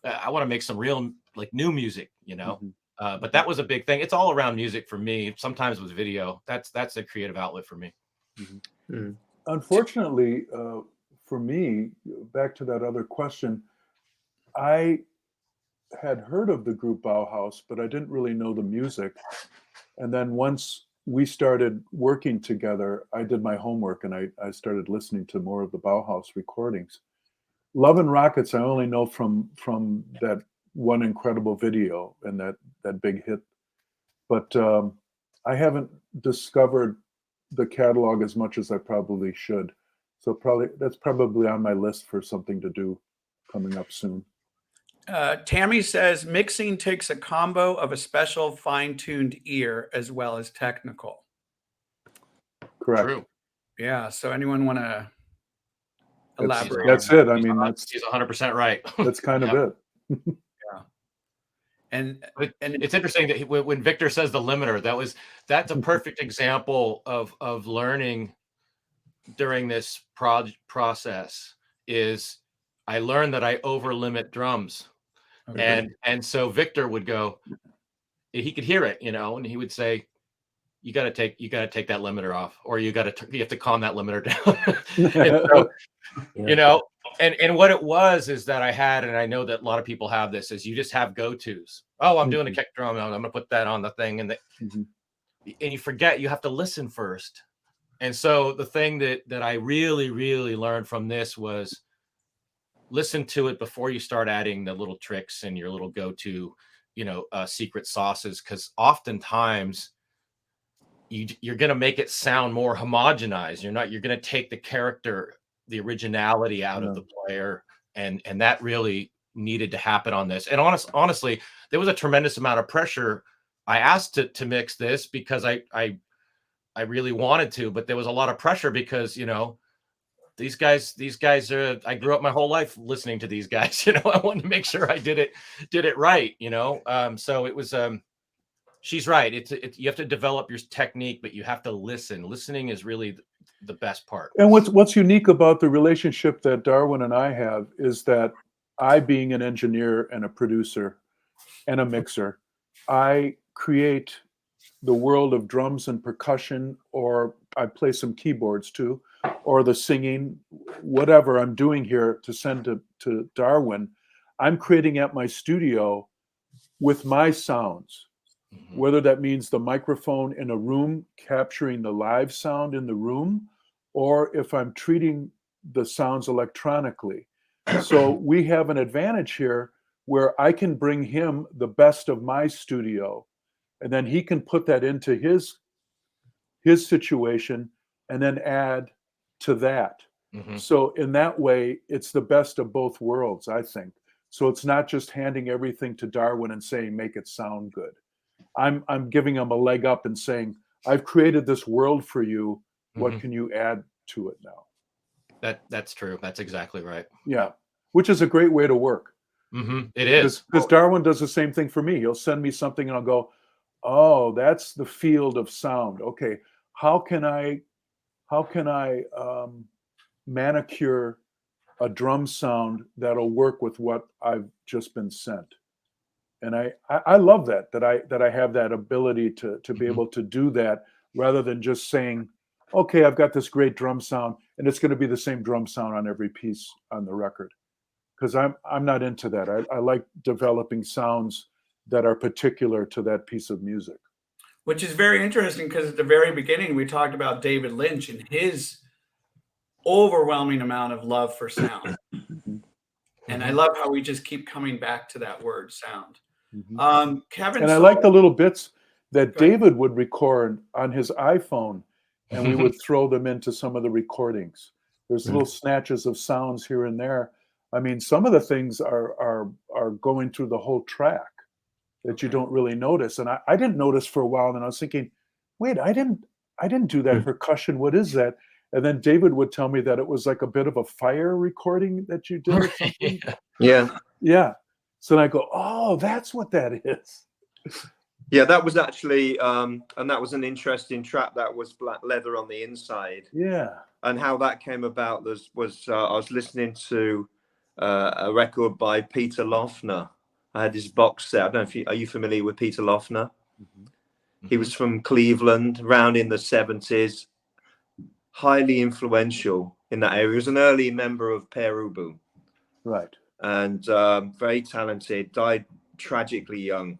I want to make some real new music, But that was a big thing. It's all around music for me. Sometimes with video. That's a creative outlet for me. Unfortunately, for me, back to that other question, I had heard of the group Bauhaus, but I didn't really know the music. And then once we started working together, I did my homework and I started listening to more of the Bauhaus recordings. Love and Rockets, I only know from that one incredible video and that big hit. But I haven't discovered the catalog as much as I probably should. So that's probably on my list for something to do coming up soon. Tammy says mixing takes a combo of a special fine-tuned ear as well as technical. Correct. True. Yeah. So anyone want to elaborate? That's it. I mean, he's 100% right. That's kind of it. Yeah. And it's interesting that when Victor says the limiter, that's a perfect example of learning during this process. Is I learned that I over limit drums. Okay. And so Victor would go, he could hear it, and he would say, you got to take that limiter off, or you have to calm that limiter down. And so, and what it was is that I had, and I know that a lot of people have this, is you just have go-tos. Oh, I'm doing a kick drum. I'm going to put that on the thing. And you forget you have to listen first. And so the thing that I really, really learned from this was listen to it before you start adding the little tricks and your little go-to, secret sauces. Because oftentimes you're going to make it sound more homogenized. You're going to take the character, the originality out of the player. And that really needed to happen on this. And honestly, there was a tremendous amount of pressure. I asked to mix this because I really wanted to, but there was a lot of pressure because, these guys are, I grew up my whole life listening to these guys, I wanted to make sure I did it right, so it was, she's right. You have to develop your technique, but you have to listen. Listening is really the best part. And what's unique about the relationship that Darwin and I have is that I, being an engineer and a producer and a mixer, I create the world of drums and percussion, or I play some keyboards too, or the singing, whatever I'm doing here to send to Darwin, I'm creating at my studio with my sounds, whether that means the microphone in a room capturing the live sound in the room, or if I'm treating the sounds electronically. So we have an advantage here where I can bring him the best of my studio, and then he can put that into his situation and then add to that. So in that way, it's the best of both worlds, I think. So it's not just handing everything to Darwin and saying, make it sound good. I'm giving him a leg up and saying, I've created this world for you. What can you add to it now? That's true. That's exactly right. Yeah. Which is a great way to work. It is. Because Darwin does the same thing for me. He'll send me something and I'll go, oh, that's the field of sound. Okay. How can I manicure a drum sound that'll work with what I've just been sent? And I love that I have that ability to be able to do that, rather than just saying, okay, I've got this great drum sound and it's going to be the same drum sound on every piece on the record. Because I'm not into that. I like developing sounds that are particular to that piece of music. Which is very interesting, because at the very beginning we talked about David Lynch and his overwhelming amount of love for sound. And I love how we just keep coming back to that word, sound. Kevin, and I like the little bits that David would record on his iPhone, and we would throw them into some of the recordings. There's little snatches of sounds here and there. I mean, some of the things are going through the whole track that you don't really notice. And I didn't notice for a while, and I was thinking, wait, I didn't do that percussion. What is that? And then David would tell me that it was like a bit of a fire recording that you did or something. Yeah. Yeah. So then I go, oh, that's what that is. Yeah, that was actually, and that was an interesting track that was black leather on the inside. Yeah. And how that came about was I was listening to a record by Peter Lofner. I had his box set. I don't know if are you familiar with Peter Lofner? Mm-hmm. He was from Cleveland, around in the 70s, highly influential in that area. He was an early member of Perubu. Right. And very talented, died tragically young.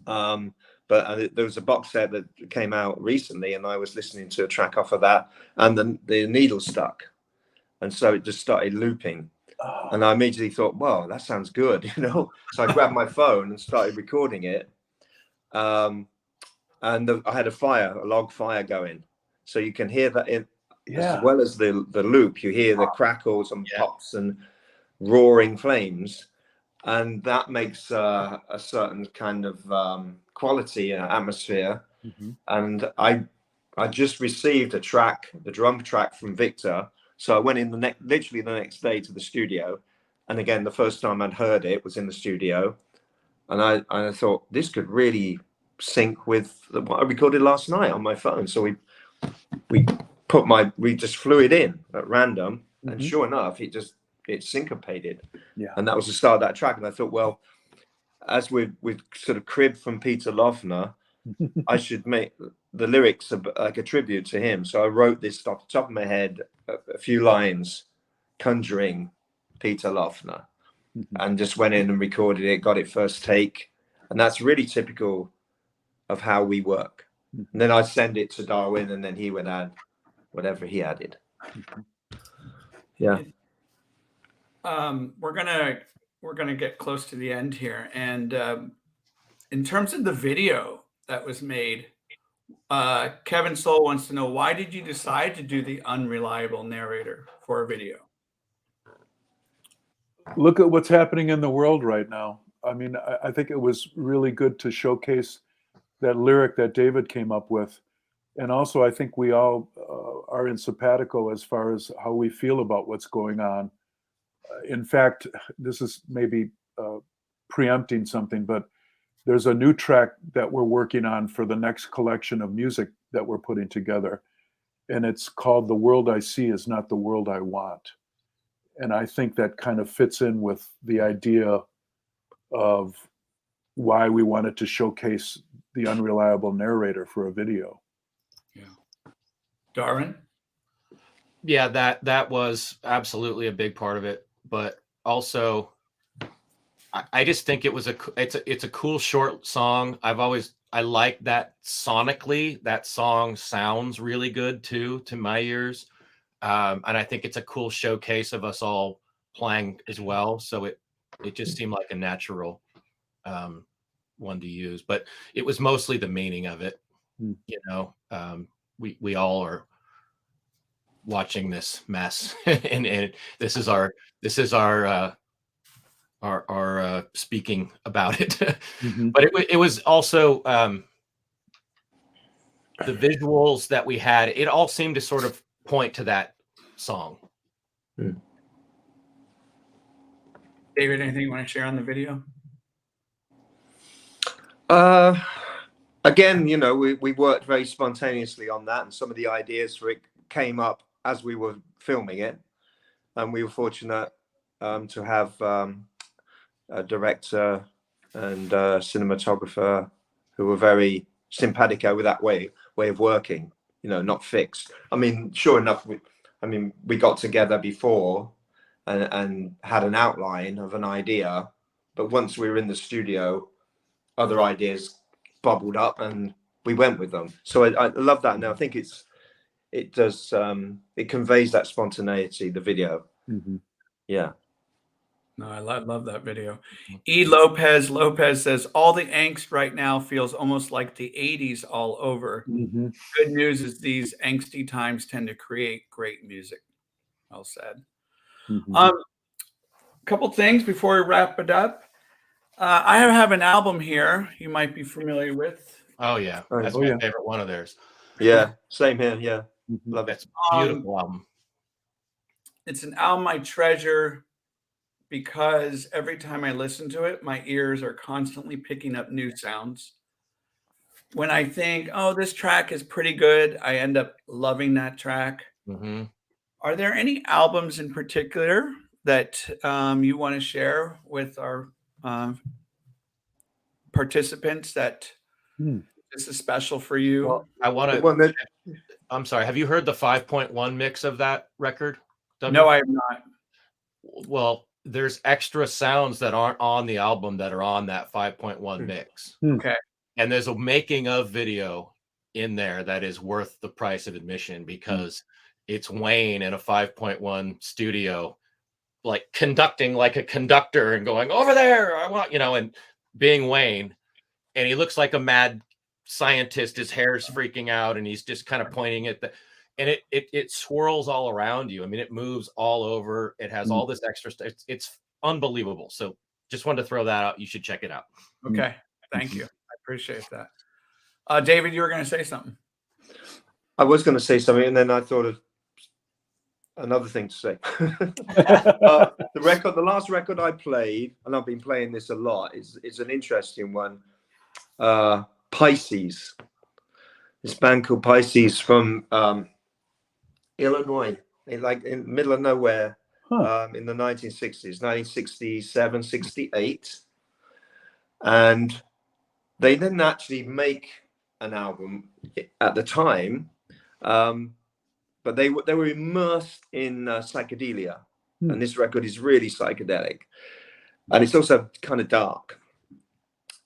But there was a box set that came out recently, and I was listening to a track off of that, and the needle stuck, and so it just started looping. Oh. And I immediately thought, "Wow, that sounds good," you know. So I grabbed my phone and started recording it. And I had a log fire going, so you can hear that as well as the loop. You hear the crackles and pops and roaring flames. And that makes a certain kind of quality and atmosphere. Mm-hmm. And I just received the drum track from Victor. So I went in literally the next day to the studio. And again, the first time I'd heard it was in the studio. And I thought this could really sync with what I recorded last night on my phone. So we just flew it in at random. Mm-hmm. And sure enough, it syncopated. Yeah. And that was the start of that track. And I thought, well, as we've sort of cribbed from Peter Lofner, I should make the lyrics like a tribute to him. So I wrote this off the top of my head, a few lines conjuring Peter Lofner, and just went in and recorded it, got it first take. And that's really typical of how we work. And then I'd send it to Darwin, and then he would add whatever he added. Yeah. We're gonna get close to the end here, and in terms of the video that was made, Kevin Soul wants to know, why did you decide to do the unreliable narrator for a video? Look at what's happening in the world right now. I mean, I think it was really good to showcase that lyric that David came up with. And also, I think we all are in simpatico as far as how we feel about what's going on. In fact, this is maybe preempting something, but there's a new track that we're working on for the next collection of music that we're putting together. And it's called The World I See Is Not the World I Want. And I think that kind of fits in with the idea of why we wanted to showcase the unreliable narrator for a video. Yeah. Darwin? Yeah, that was absolutely a big part of it. But also, I just think it's a cool short song. I like that sonically. That song sounds really good too, to my ears. And I think it's a cool showcase of us all playing as well. So it just seemed like a natural one to use. But it was mostly the meaning of it. You know, we all are watching this mess, and this is our speaking about it. But it was also the visuals that we had. It all seemed to sort of point to that song. David, anything you want to share on the video? Again, you know, we worked very spontaneously on that, and some of the ideas for it came up as we were filming it, and we were fortunate to have a director and a cinematographer who were very simpatico with that way of working, you know, not fixed. I mean, sure enough, we got together before and had an outline of an idea, but once we were in the studio, other ideas bubbled up and we went with them. So I love that. And I think it conveys that spontaneity, the video. Yeah. No, I love that video. E. Lopez says, all the angst right now feels almost like the 80s all over. Good news is these angsty times tend to create great music. Well said. couple things before we wrap it up. I have an album here you might be familiar with. Oh yeah, Oh, that's oh, my yeah. favorite one of theirs. Yeah, same here. Yeah, Mhm. love it. That's a beautiful album. It's an album I treasure because every time I listen to it, my ears are constantly picking up new sounds. When I think, oh, this track is pretty good, I end up loving that track. Hmm. Are there any albums in particular that you want to share with our uh, participants that Hmm. this is special for you? Well, I want the to. one that I'm sorry. Have you heard the 5.1 mix of that record? W? No, I have not. Well, there's extra sounds that aren't on the album that are on that 5.1 mix. Okay. And there's a making of video in there that is worth the price of admission because it's Wayne in a 5.1 studio, like conducting like a conductor and going over there. I want, and being Wayne. And he looks like a mad scientist. His hair's freaking out and he's just kind of pointing at and it swirls all around you. I mean, it moves all over. It has all this extra stuff. It's unbelievable. So just wanted to throw that out. You should check it out. Okay. Thank you. I appreciate that. David, you were going to say something. I was going to say something, and then I thought of another thing to say. The last record I played, and I've been playing this a lot, is an interesting one. Pisces. This band called Pisces from Illinois, in the middle of nowhere, in the 1960s, 1967, 68. And they didn't actually make an album at the time, but they were immersed in psychedelia. And this record is really psychedelic. And it's also kind of dark.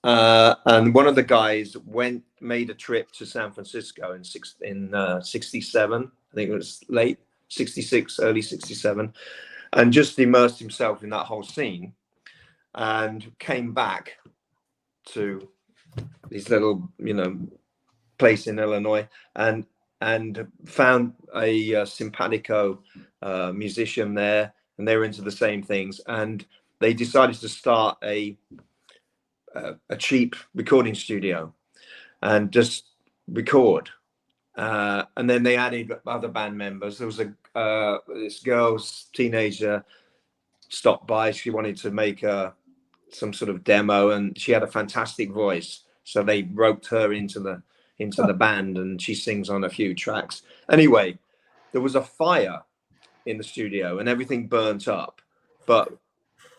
And one of the guys made a trip to San Francisco in 67. I think it was late 66, early 67, and just immersed himself in that whole scene, and came back to this little, place in Illinois, and found a simpatico musician there, and they were into the same things, and they decided to start a cheap recording studio and just record. And then they added other band members. There was this girl's teenager stopped by. She wanted to make some sort of demo, and she had a fantastic voice. So they roped her into the band, and she sings on a few tracks. Anyway, there was a fire in the studio and everything burnt up. But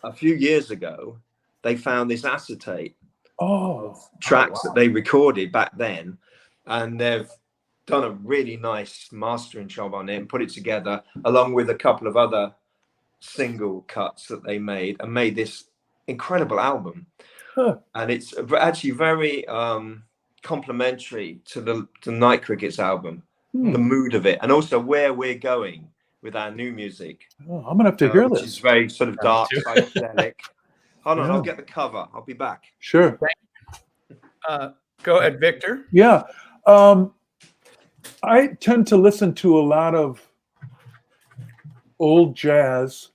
a few years ago, they found this acetate of tracks that they recorded back then, and they've done a really nice mastering job on it and put it together along with a couple of other single cuts that they made, and made this incredible album. And it's actually very complementary to the Night Crickets album, the mood of it, and also where we're going with our new music. I'm gonna have to hear which this. is very sort of dark, psychedelic. Hold on, Yeah. I'll get the cover. I'll be back. Sure. Go ahead, Victor. Yeah. I tend to listen to a lot of old jazz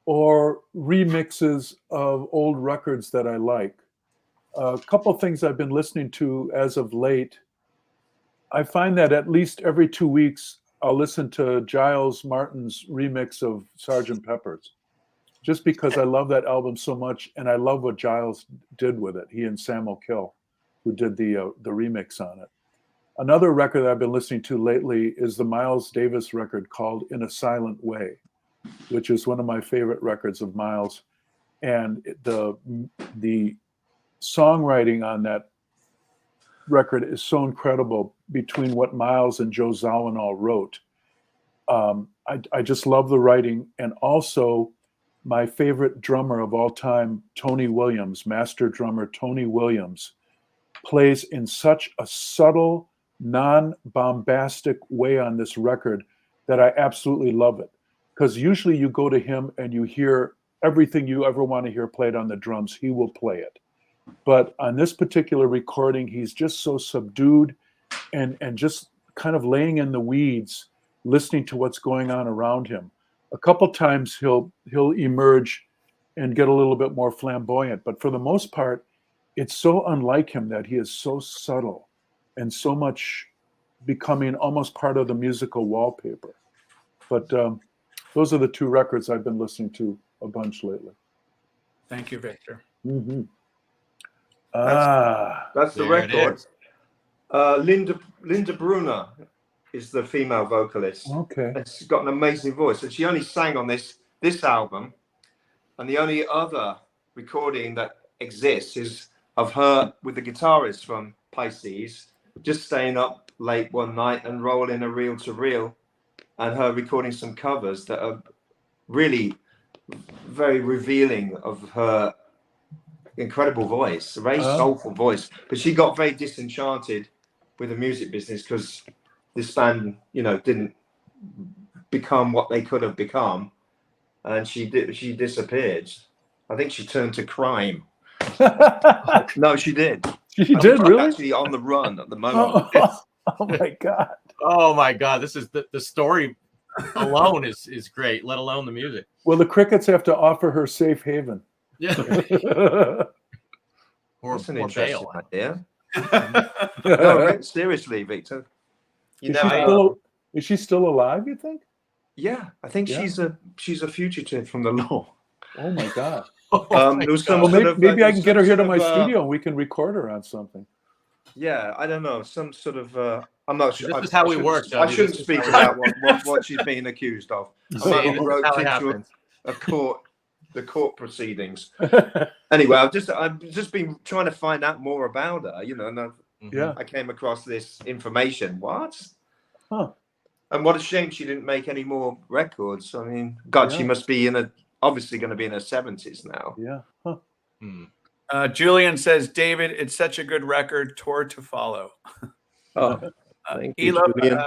or remixes of old records that I like. A couple things I've been listening to as of late. I find that at least every 2 weeks, I'll listen to Giles Martin's remix of Sgt. Pepper's, just because I love that album so much, and I love what Giles did with it. He and Sam O'Kill, who did the remix on it. Another record that I've been listening to lately is the Miles Davis record called In a Silent Way, which is one of my favorite records of Miles. And the songwriting on that record is so incredible between what Miles and Joe Zawinul wrote. I just love the writing. And also my favorite drummer of all time, Tony Williams, master drummer Tony Williams, plays in such a subtle, non-bombastic way on this record that I absolutely love it. Because usually you go to him and you hear everything you ever want to hear played on the drums, he will play it. But on this particular recording, he's just so subdued and just kind of laying in the weeds, listening to what's going on around him. A couple times he'll emerge and get a little bit more flamboyant. But for the most part, it's so unlike him that he is so subtle and so much becoming almost part of the musical wallpaper. But those are the two records I've been listening to a bunch lately. Thank you, Victor. Mm-hmm. That's the There it record. is. Linda Brunner is the female vocalist. Okay. And she's got an amazing voice, and she only sang on this album, and the only other recording that exists is of her with the guitarist from Pisces just staying up late one night and rolling a reel to reel, and her recording some covers that are really very revealing of her incredible voice, a very soulful voice. But she got very disenchanted with the music business because this band, didn't become what they could have become, and she disappeared. I think she turned to crime. No, she did. She did, really? Actually on the run at the moment. Oh my God. Oh my God, this is the story alone is great, let alone the music. Well, the Crickets have to offer her safe haven. Yeah. or That's an or interesting bail. idea. No, seriously, Victor. Is she still alive, you think? Yeah, I think she's a fugitive from the law. Oh my God. There was some maybe I can get her here to my studio and we can record her on something. Yeah, I don't know, some sort of. I'm not sure. This is how we work. I shouldn't speak about what she's being accused of. I might be roped into the court proceedings. Anyway, I've just been trying to find out more about her, and I came across this information. What? Huh. And what a shame she didn't make any more records. I mean, God, she must be obviously going to be in her 70s now. Yeah. Huh. Julian says, David, it's such a good record. Tour to follow. Oh, thank you, Julian.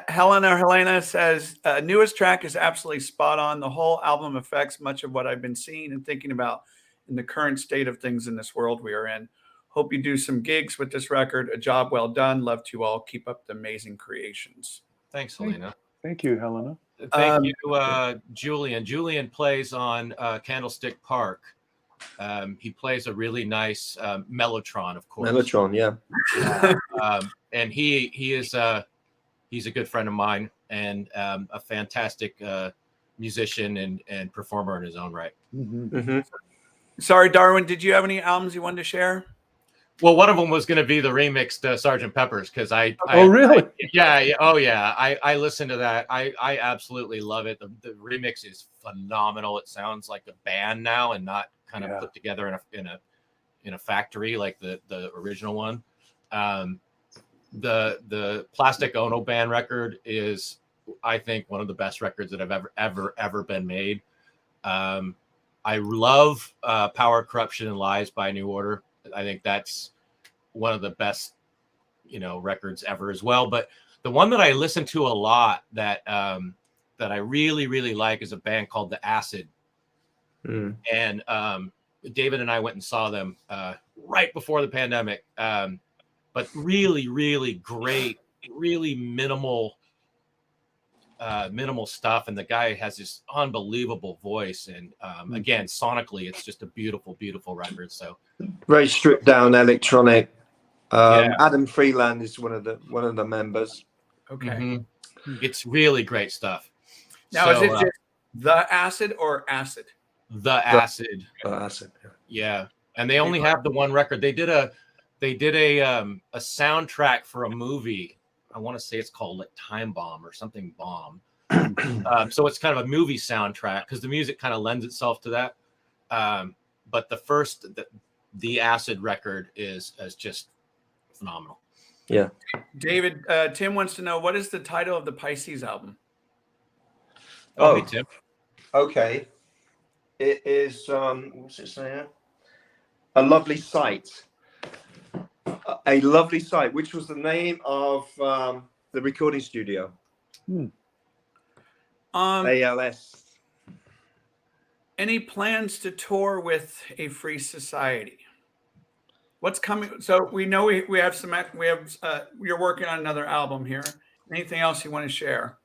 Helena says, newest track is absolutely spot on. The whole album affects much of what I've been seeing and thinking about in the current state of things in this world we are in. Hope you do some gigs with this record. A job well done. Love to you all. Keep up the amazing creations. Thanks, Helena. Thank you, Helena. Thank you, Julian. Julian plays on Candlestick Park. He plays a really nice mellotron, of course. Mellotron, yeah. And he's a good friend of mine and a fantastic musician and performer in his own right. Mm-hmm. Mm-hmm. Sorry, Darwin, did you have any albums you wanted to share? Well, one of them was going to be the remixed Sgt. Pepper's because Oh, really? I listened to that. I absolutely love it. The remix is phenomenal. It sounds like a band now and not kind of put together in a factory like the original one. The Plastic Ono Band record is, I think, one of the best records that have ever been made. I love Power, Corruption, and Lies by New Order. I think that's one of the best, records ever as well. But the one that I listen to a lot that I really, really like is a band called The Acid. And David and I went and saw them right before the pandemic. But really, really great, really minimal stuff. And the guy has this unbelievable voice. And again, sonically, it's just a beautiful, beautiful record. So very stripped down electronic. Adam Freeland is one of the members. Okay. Mm-hmm. It's really great stuff. Now, is it just The Acid or Acid? The Acid. The Acid. Yeah. And they only have the one record. They did a soundtrack for a movie. I want to say it's called like Time Bomb or something bomb. So it's kind of a movie soundtrack because the music kind of lends itself to that. But the Acid record is just phenomenal. Yeah. David, Tim wants to know, what is the title of the Pisces album? Oh, hey, Tim. Okay. It is, what's it saying? A Lovely Sight. A Lovely Sight, which was the name of the recording studio. ALS. Any plans to tour with A Free Society? What's coming? So we know we have you're working on another album here. Anything else you want to share?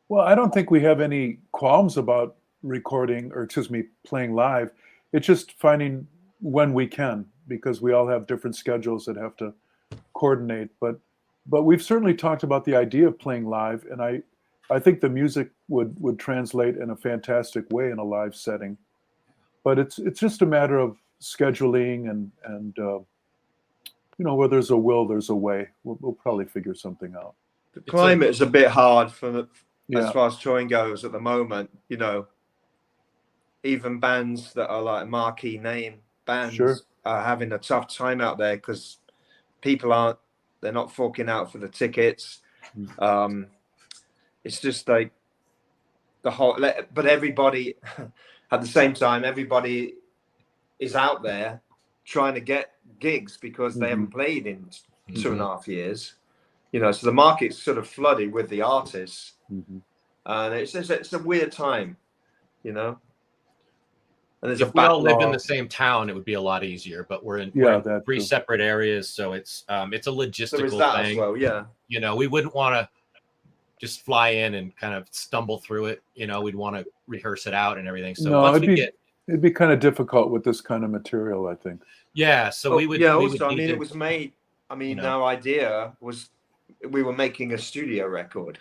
Well, I don't think we have any qualms about recording, or excuse me, playing live. It's just finding when we can, because we all have different schedules that have to coordinate. But we've certainly talked about the idea of playing live, and I think the music would translate in a fantastic way in a live setting. But it's just a matter of scheduling and where there's a will, there's a way. We'll probably figure something out. The climate is a bit hard as Yeah. far as touring goes at the moment. Even bands that are like marquee name bands Sure. are having a tough time out there because they're not forking out for the tickets. It's just like but everybody at the same time, everybody is out there trying to get gigs because they haven't played in 2.5 years. So the market's sort of flooded with the artists, and it's a weird time, And there's If we all lived in the same town, it would be a lot easier. But we're in 3 separate areas, so it's a logistical there is that thing. as well, yeah. We wouldn't want to just fly in and kind of stumble through it. We'd want to rehearse it out and everything. So No, once it'd be kind of difficult with this kind of material, I think. yeah. So we would. Yeah. we Also, would need it to- was made. Our idea was we were making a studio record,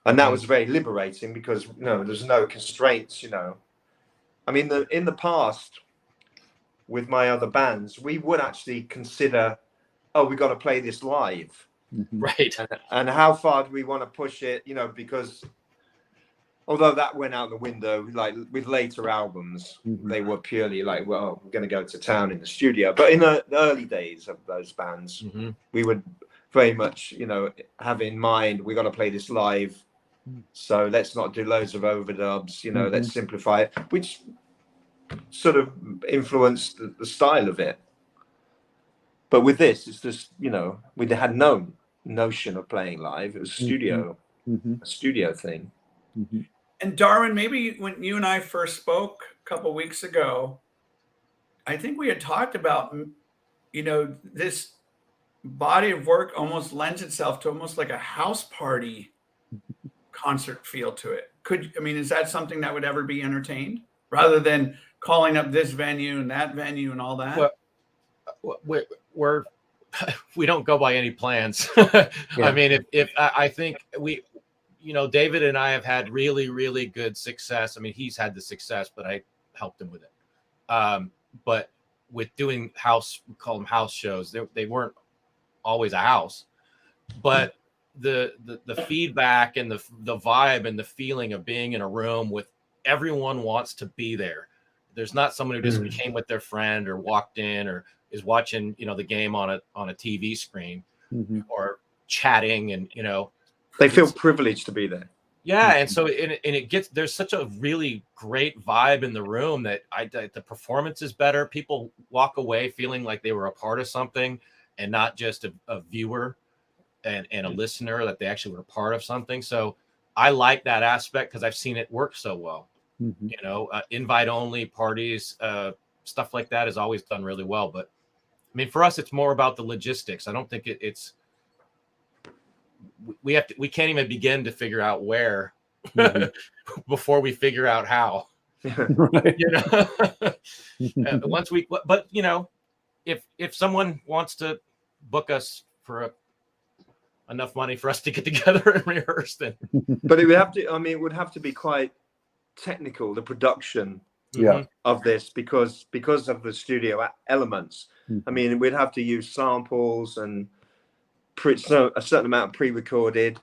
and that was very liberating because there's no constraints. In the past, with my other bands, we would actually consider, we got to play this live. Right. And how far do we want to push it? Because although that went out the window, like with later albums, they were purely like, well, we're going to go to town in the studio. But in the early days of those bands, we would very much, have in mind, we got to play this live. So let's not do loads of overdubs, let's simplify it, which sort of influenced the style of it. But with this, it's just, we had no notion of playing live. It was a studio thing. And Darwin, maybe when you and I first spoke a couple weeks ago, I think we had talked about, this body of work almost lends itself to almost like a house party concert feel to it. Is that something that would ever be entertained rather than calling up this venue and that venue and all that? Well, we don't go by any plans. If I think David and I have had really, really good success. He's had the success, but I helped him with it. But with doing we call them house shows, they weren't always a house, but the feedback and the vibe and the feeling of being in a room with everyone wants to be there. There's not someone who just came with their friend or walked in or is watching, the game on a TV screen or chatting and, they feel privileged to be there. Yeah. And so, there's such a really great vibe in the room that the performance is better. People walk away feeling like they were a part of something and not just a viewer and a listener, that they actually were a part of something. So I like that aspect because I've seen it work so well. Invite only parties, stuff like that is always done really well. But for us, it's more about the logistics. I don't think it's we can't even begin to figure out where before we figure out how. Right. If someone wants to book us for enough money for us to get together and rehearse, then. But it would have to be quite technical, the production of this, because of the studio elements. We'd have to use samples and a certain amount of pre-recorded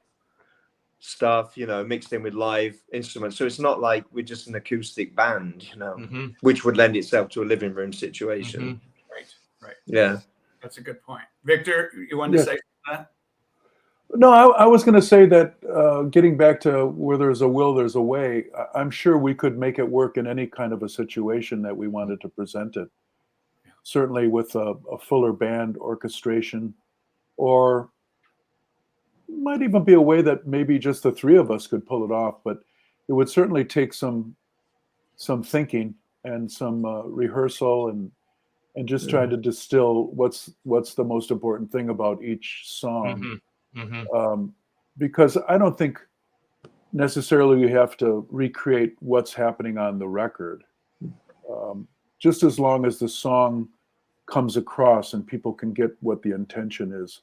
stuff, mixed in with live instruments. So it's not like we're just an acoustic band, which would lend itself to a living room situation. Right. Yeah. That's a good point. Victor, you wanted to say that? No, I was going to say that getting back to where there's a will, there's a way. I'm sure we could make it work in any kind of a situation that we wanted to present it. Certainly with a fuller band orchestration, or might even be a way that maybe just the three of us could pull it off. But it would certainly take some thinking and some rehearsal and just trying to distill what's the most important thing about each song. Because I don't think necessarily you have to recreate what's happening on the record. Just as long as the song comes across and people can get what the intention is,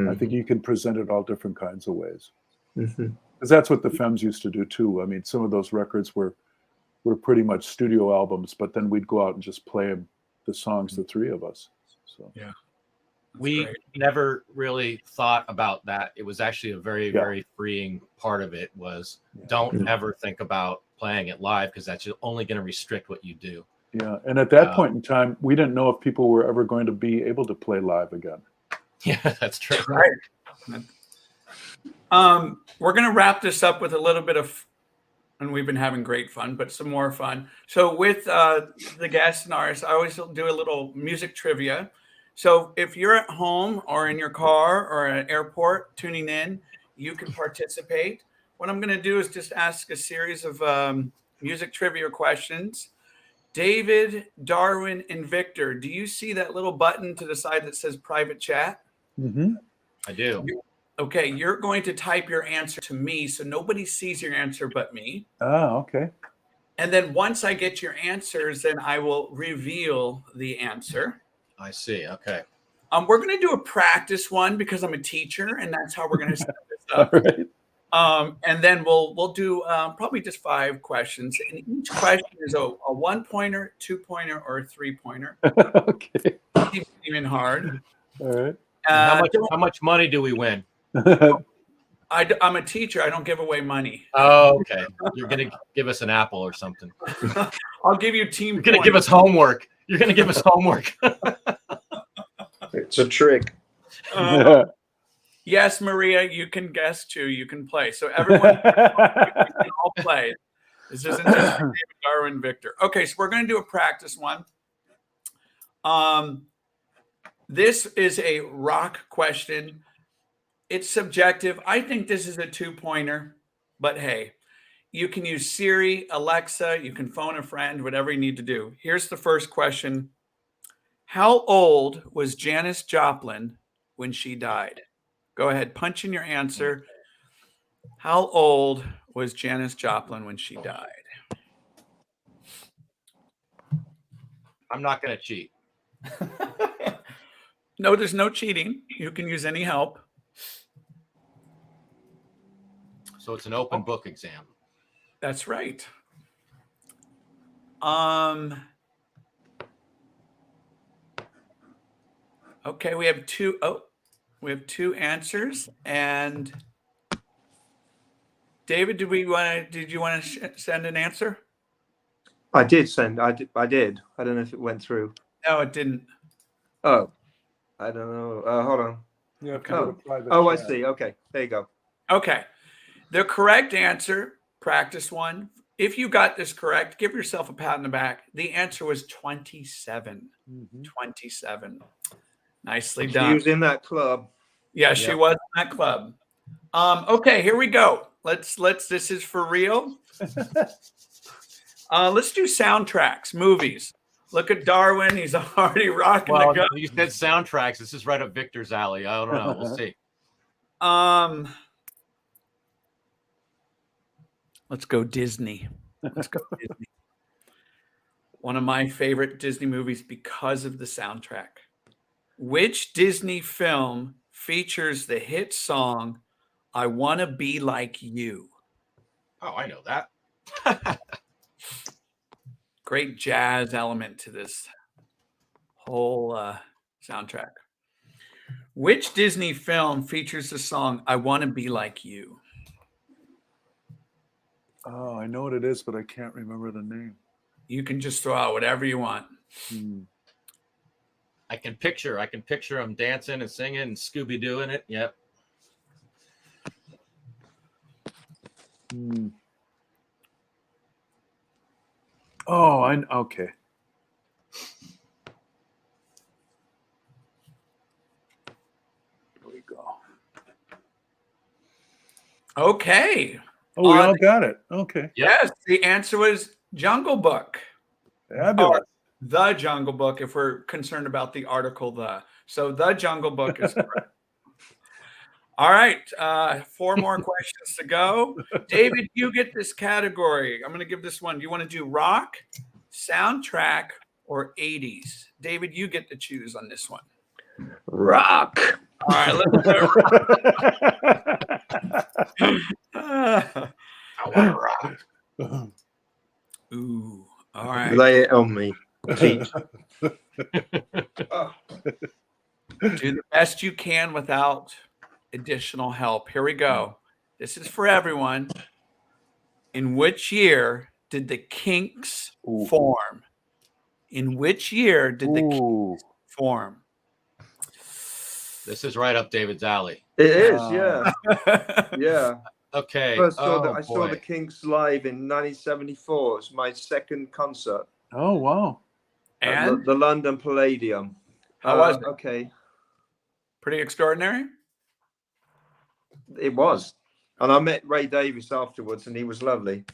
I think you can present it all different kinds of ways. Because that's what the Femmes used to do too. I mean, some of those records were pretty much studio albums, but then we'd go out and just play the songs, the three of us. So Yeah. We never really thought about that. It was actually a very, very freeing part of it was don't ever think about playing it live because that's only going to restrict what you do. Yeah. And at that point in time, we didn't know if people were ever going to be able to play live again. Yeah, that's true. Right. We're going to wrap this up with a little bit of, and we've been having great fun, but some more fun. So with the guests and artists, I always do a little music trivia. So if you're at home or in your car or at an airport tuning in, you can participate. What I'm going to do is just ask a series of music trivia questions. David, Darwin, and Victor, do you see that little button to the side that says private chat? I do. Okay, you're going to type your answer to me so nobody sees your answer but me. Oh, okay. And then once I get your answers, then I will reveal the answer. I see. Okay. We're going to do a practice one because I'm a teacher, and that's how we're going to set this up. All right. And then we'll do probably just 5 questions, and each question is a 1-pointer, 2-pointer, or a 3-pointer. Okay. Keep it even hard. All right. How much money do we win? I'm a teacher. I don't give away money. Oh, okay. You're going to give us an apple or something. I'll give you team. You're going to give us homework. You're going to give us homework. It's a trick. Yes, Maria, you can guess too. You can play. So everyone, you can all play. This isn't just David, Darwin, Victor. Okay, so we're going to do a practice one. This is a rock question. It's subjective. I think this is a 2-pointer, but hey, you can use Siri, Alexa, you can phone a friend, whatever you need to do. Here's the first question. How old was Janis Joplin when she died? Go ahead, punch in your answer. How old was Janis Joplin when she died? I'm not going to cheat. No, there's no cheating. You can use any help. So it's an open book exam. That's right. Okay, we have 2. Oh, we have 2 answers. And David, did you want to send an answer? I did send. I did. I don't know if it went through. No, it didn't. Oh, I don't know. Hold on. Yeah, I see. Okay, there you go. Okay. The correct answer, practice one. If you got this correct, give yourself a pat on the back. The answer was 27. 27. Nicely done. She was in that club. Yeah, she was in that club. Okay, here we go. Let's this is for real. Let's do soundtracks, movies. Look at Darwin. He's already rocking the gun. You said soundtracks. This is right up Victor's alley. I don't know. We'll see. Let's go Disney. Let's go Disney. One of my favorite Disney movies because of the soundtrack. Which Disney film features the hit song "I Wanna Be Like You"? Oh, I know that. Great jazz element to this whole soundtrack. Which Disney film features the song "I Wanna Be Like You"? Oh, I know what it is, but I can't remember the name. You can just throw out whatever you want. I can picture him dancing and singing and Scooby doing it. Yep. Oh, okay. Here we go. Okay. Oh, we all got it. Okay. Yes, the answer was Jungle Book. Fabulous. The Jungle Book, if we're concerned about the article the. So the Jungle Book is correct. All right. 4 more questions to go. David, you get this category. I'm going to give this one. Do you want to do rock, soundtrack, or 80s? David, you get to choose on this one. Rock. All right. Let's do I want to rock. Ooh. All right. Lay it on me. Teach. Do the best you can without additional help. Here we go. This is for everyone. In which year did the Kinks form? In which year did the Kinks form? This is right up David's alley. It is, yeah. Yeah. Okay. First I saw the Kinks live in 1974. It's my second concert. Oh, wow. And the London Palladium. how was it? Okay. Pretty extraordinary? It was. And I met Ray Davies afterwards, and he was lovely.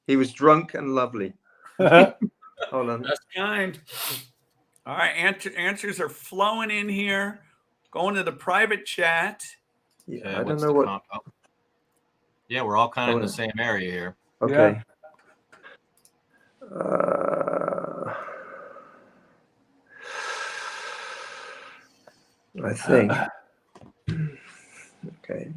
He was drunk and lovely. Hold on. That's kind. All right, answers are flowing in here. Going to the private chat. Yeah, I don't know what. Yeah, we're all kind of in the same area here. Okay. I think. Okay.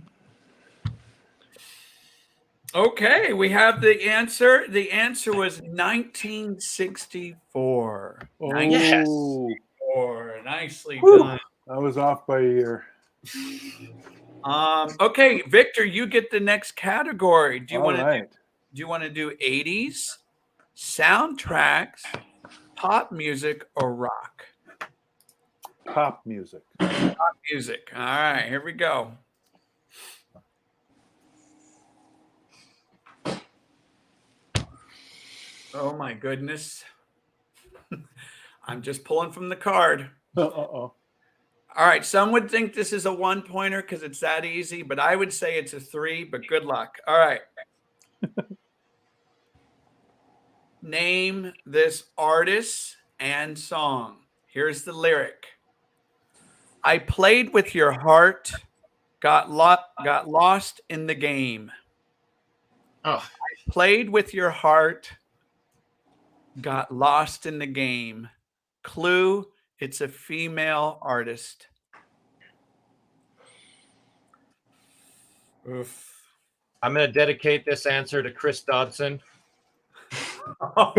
Okay, we have the answer. The answer was 1964. Oh, 1964. Nicely done. I was off by a year. Okay, Victor, you get the next category. Do you All want to right. do you want to do 80s, soundtracks, pop music, or rock? Pop music. Pop music. All right, here we go. Oh my goodness. I'm just pulling from the card. Uh-oh. All right, some would think this is a 1-pointer because it's that easy, but I would say it's a 3, but good luck. All right. Name this artist and song. Here's the lyric. I played with your heart, got lost in the game. Oh, I played with your heart, got lost in the game. Clue, it's a female artist. Oof. I'm going to dedicate this answer to Chris Dodson. Oh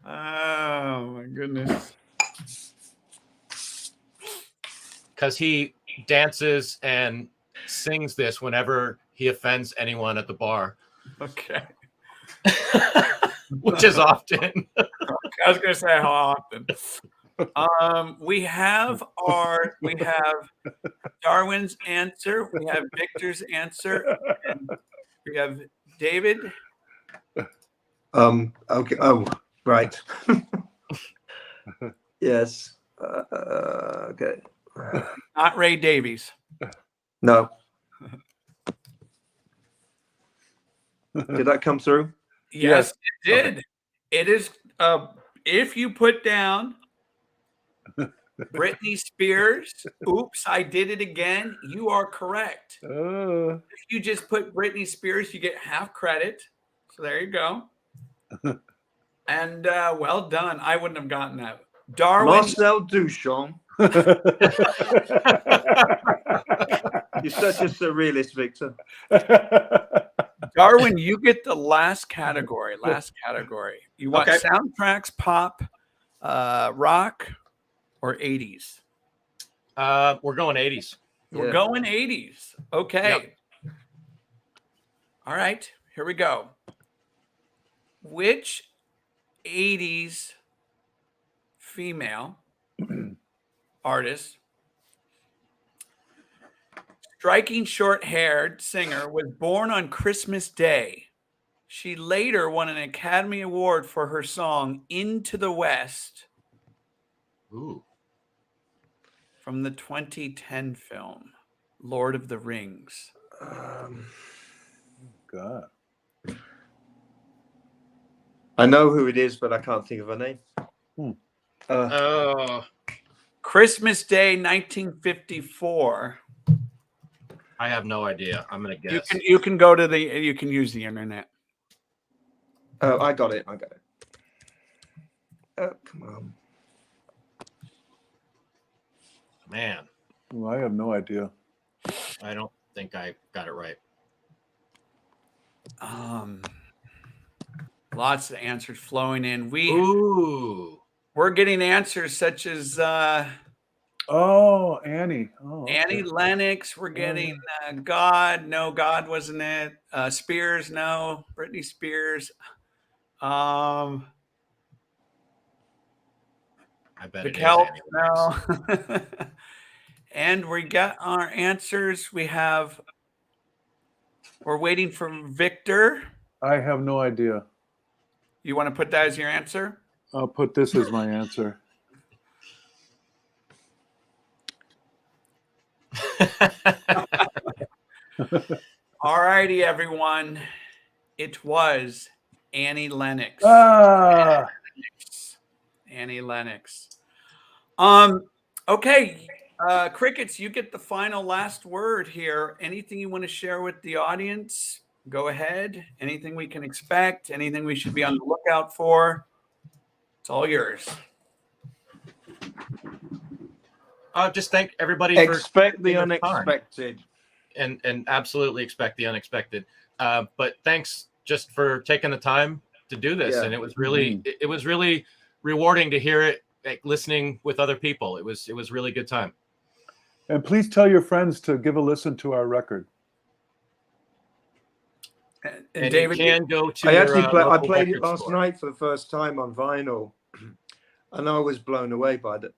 my goodness. Because he dances and sings this whenever he offends anyone at the bar. Okay. Which is often. I was going to say how often. We have Darwin's answer. We have Victor's answer. And we have David. Okay. Oh, right. Yes. Okay. Not Ray Davies. No. Did that come through? Yes, it did. Okay. It is. If you put down Britney Spears, oops, I did it again. You are correct. If you just put Britney Spears, you get half credit. So there you go. And well done. I wouldn't have gotten that. Darwin. Marcel Duchamp. You're such a surrealist, Victor. Darwin, you get the last category. You want soundtracks, pop, rock, or 80s? We're going 80s. We're going 80s. Okay. Yep. All right. Here we go. Which 80s female artist, striking short-haired singer, was born on Christmas Day? She later won an Academy Award for her song Into the West. Ooh. From the 2010 film Lord of the Rings. God. I know who it is, but I can't think of her name. Christmas Day, 1954. I have no idea. I'm gonna guess. You can go to you can use the internet. Oh, I got it. Oh, come on. Man, Well, I have no idea. I don't think I got it right. Lots of answers flowing in. We're getting answers such as Oh, Annie. Oh, okay. Annie Lennox. We're getting God. No, God wasn't it. Spears. No, Britney Spears. I bet The it is Celts. Annie Lennox. No. And we got our answers. We're waiting for Victor. I have no idea. You want to put that as your answer? I'll put this as my answer. All righty, everyone. It was Annie Lennox. Ah, Annie Lennox. Okay. Crickets, you get the final last word here. Anything you want to share with the audience? Go ahead. Anything we can expect? Anything we should be on the lookout for? It's all yours. Just thank everybody Expect for the taking time. unexpected. And absolutely expect the unexpected. But thanks just for taking the time to do this. Yeah. And it was really rewarding to hear it, like, listening with other people. It was really good time. and please tell your friends to give a listen to our record. And David, you can go to I your, actually I local played it record last store. night for the first time on vinyl, and I was blown away by the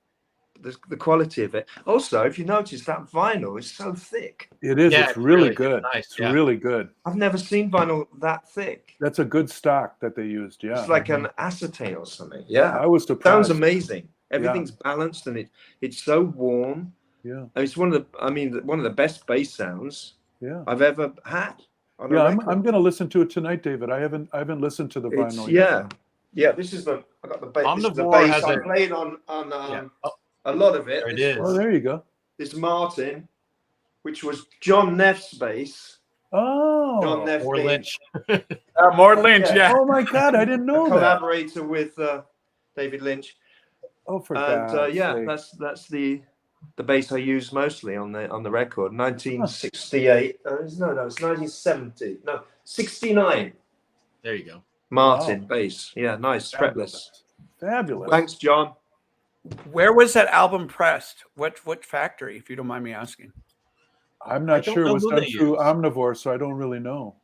quality of it. Also, if you notice, that vinyl is so thick. It is. Yeah, it's really it's good. nice, It's yeah. really good. I've never seen vinyl that thick. That's a good stock that they used. Yeah. It's like an acetate or something. Yeah, I was surprised. sounds amazing. Everything's balanced and it's so warm. Yeah. And it's one of the best bass sounds Yeah. I've ever had. On a Yeah. record. I'm going to listen to it tonight, David. I haven't listened to the It's, vinyl yet. yeah. This is I got the bass. This is the Omnivore bass has I a- played on Yeah. Oh, a lot of it. there it This is. Oh, there you go. This Martin, which was John Neff's bass. Oh. John Neff or being Lynch. more Lynch, Yeah. yeah. Oh my God! I didn't a know that. collaborator with David Lynch. Oh, for And God's sake. that's the bass I use mostly on the record. 1968. No, it's 1970. No, 69. There you go. Martin Wow. bass. Yeah, nice, fretless. Fabulous. Thanks, John. Where was that album pressed? What factory, if you don't mind me asking? I'm I not don't sure it know was who done they through used. Omnivore, so I don't really know.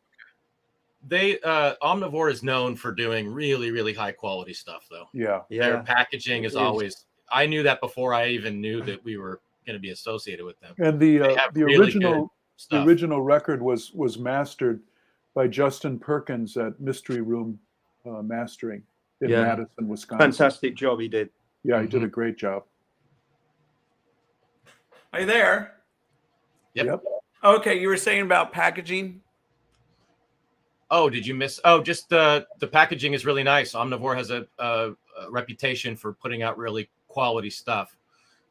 They Omnivore is known for doing really, really high quality stuff, though. Yeah. Their Yeah. packaging It is is. always. I knew that before I even knew that we were going to be associated with them. And They the have really good stuff. original record was mastered by Justin Perkins at Mystery Room Mastering in Yeah. Madison, Wisconsin. Fantastic job he did. Yeah, he did a great job. Are you there? Yep. Okay, you were saying about packaging. Oh, did you miss? Oh, just the packaging is really nice. Omnivore has a reputation for putting out really quality stuff,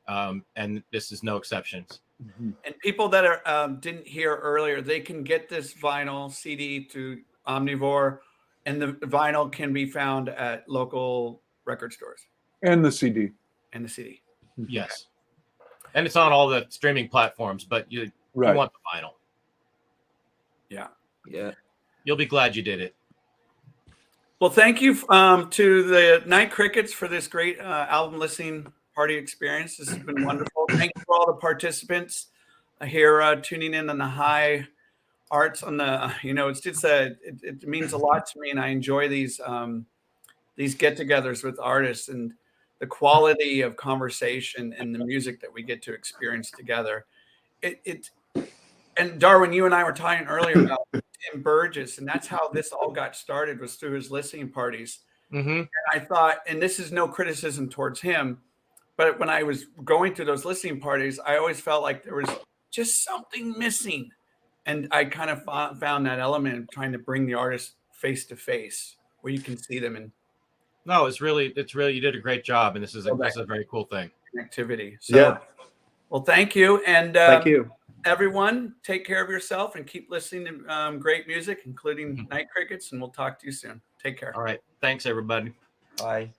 and this is no exceptions. Mhm. And people that are didn't hear earlier, they can get this vinyl CD to Omnivore, and the vinyl can be found at local record stores And the CD. and the CD. Yes, and it's on all the streaming platforms. But you Right. want the vinyl. Yeah. You'll be glad you did it. Well, thank you to the Night Crickets for this great album listening party experience. This has been wonderful. Thank you for all the participants here tuning in on the high arts on the. It means a lot to me, and I enjoy these get-togethers with artists and the quality of conversation and the music that we get to experience together. And Darwin, you and I were talking earlier about Tim Burgess, and that's how this all got started, was through his listening parties. Mm-hmm. And I thought, and this is no criticism towards him, but when I was going through those listening parties, I always felt like there was just something missing. And I kind of found that element of trying to bring the artist face to face where you can see them in No, it's really you did a great job, and this is a very cool thing. activity. So, Yeah. well, thank you. And Thank you. everyone, take care of yourself and keep listening to great music, including Night Crickets, and we'll talk to you soon. Take care. All right. Thanks, everybody. Bye.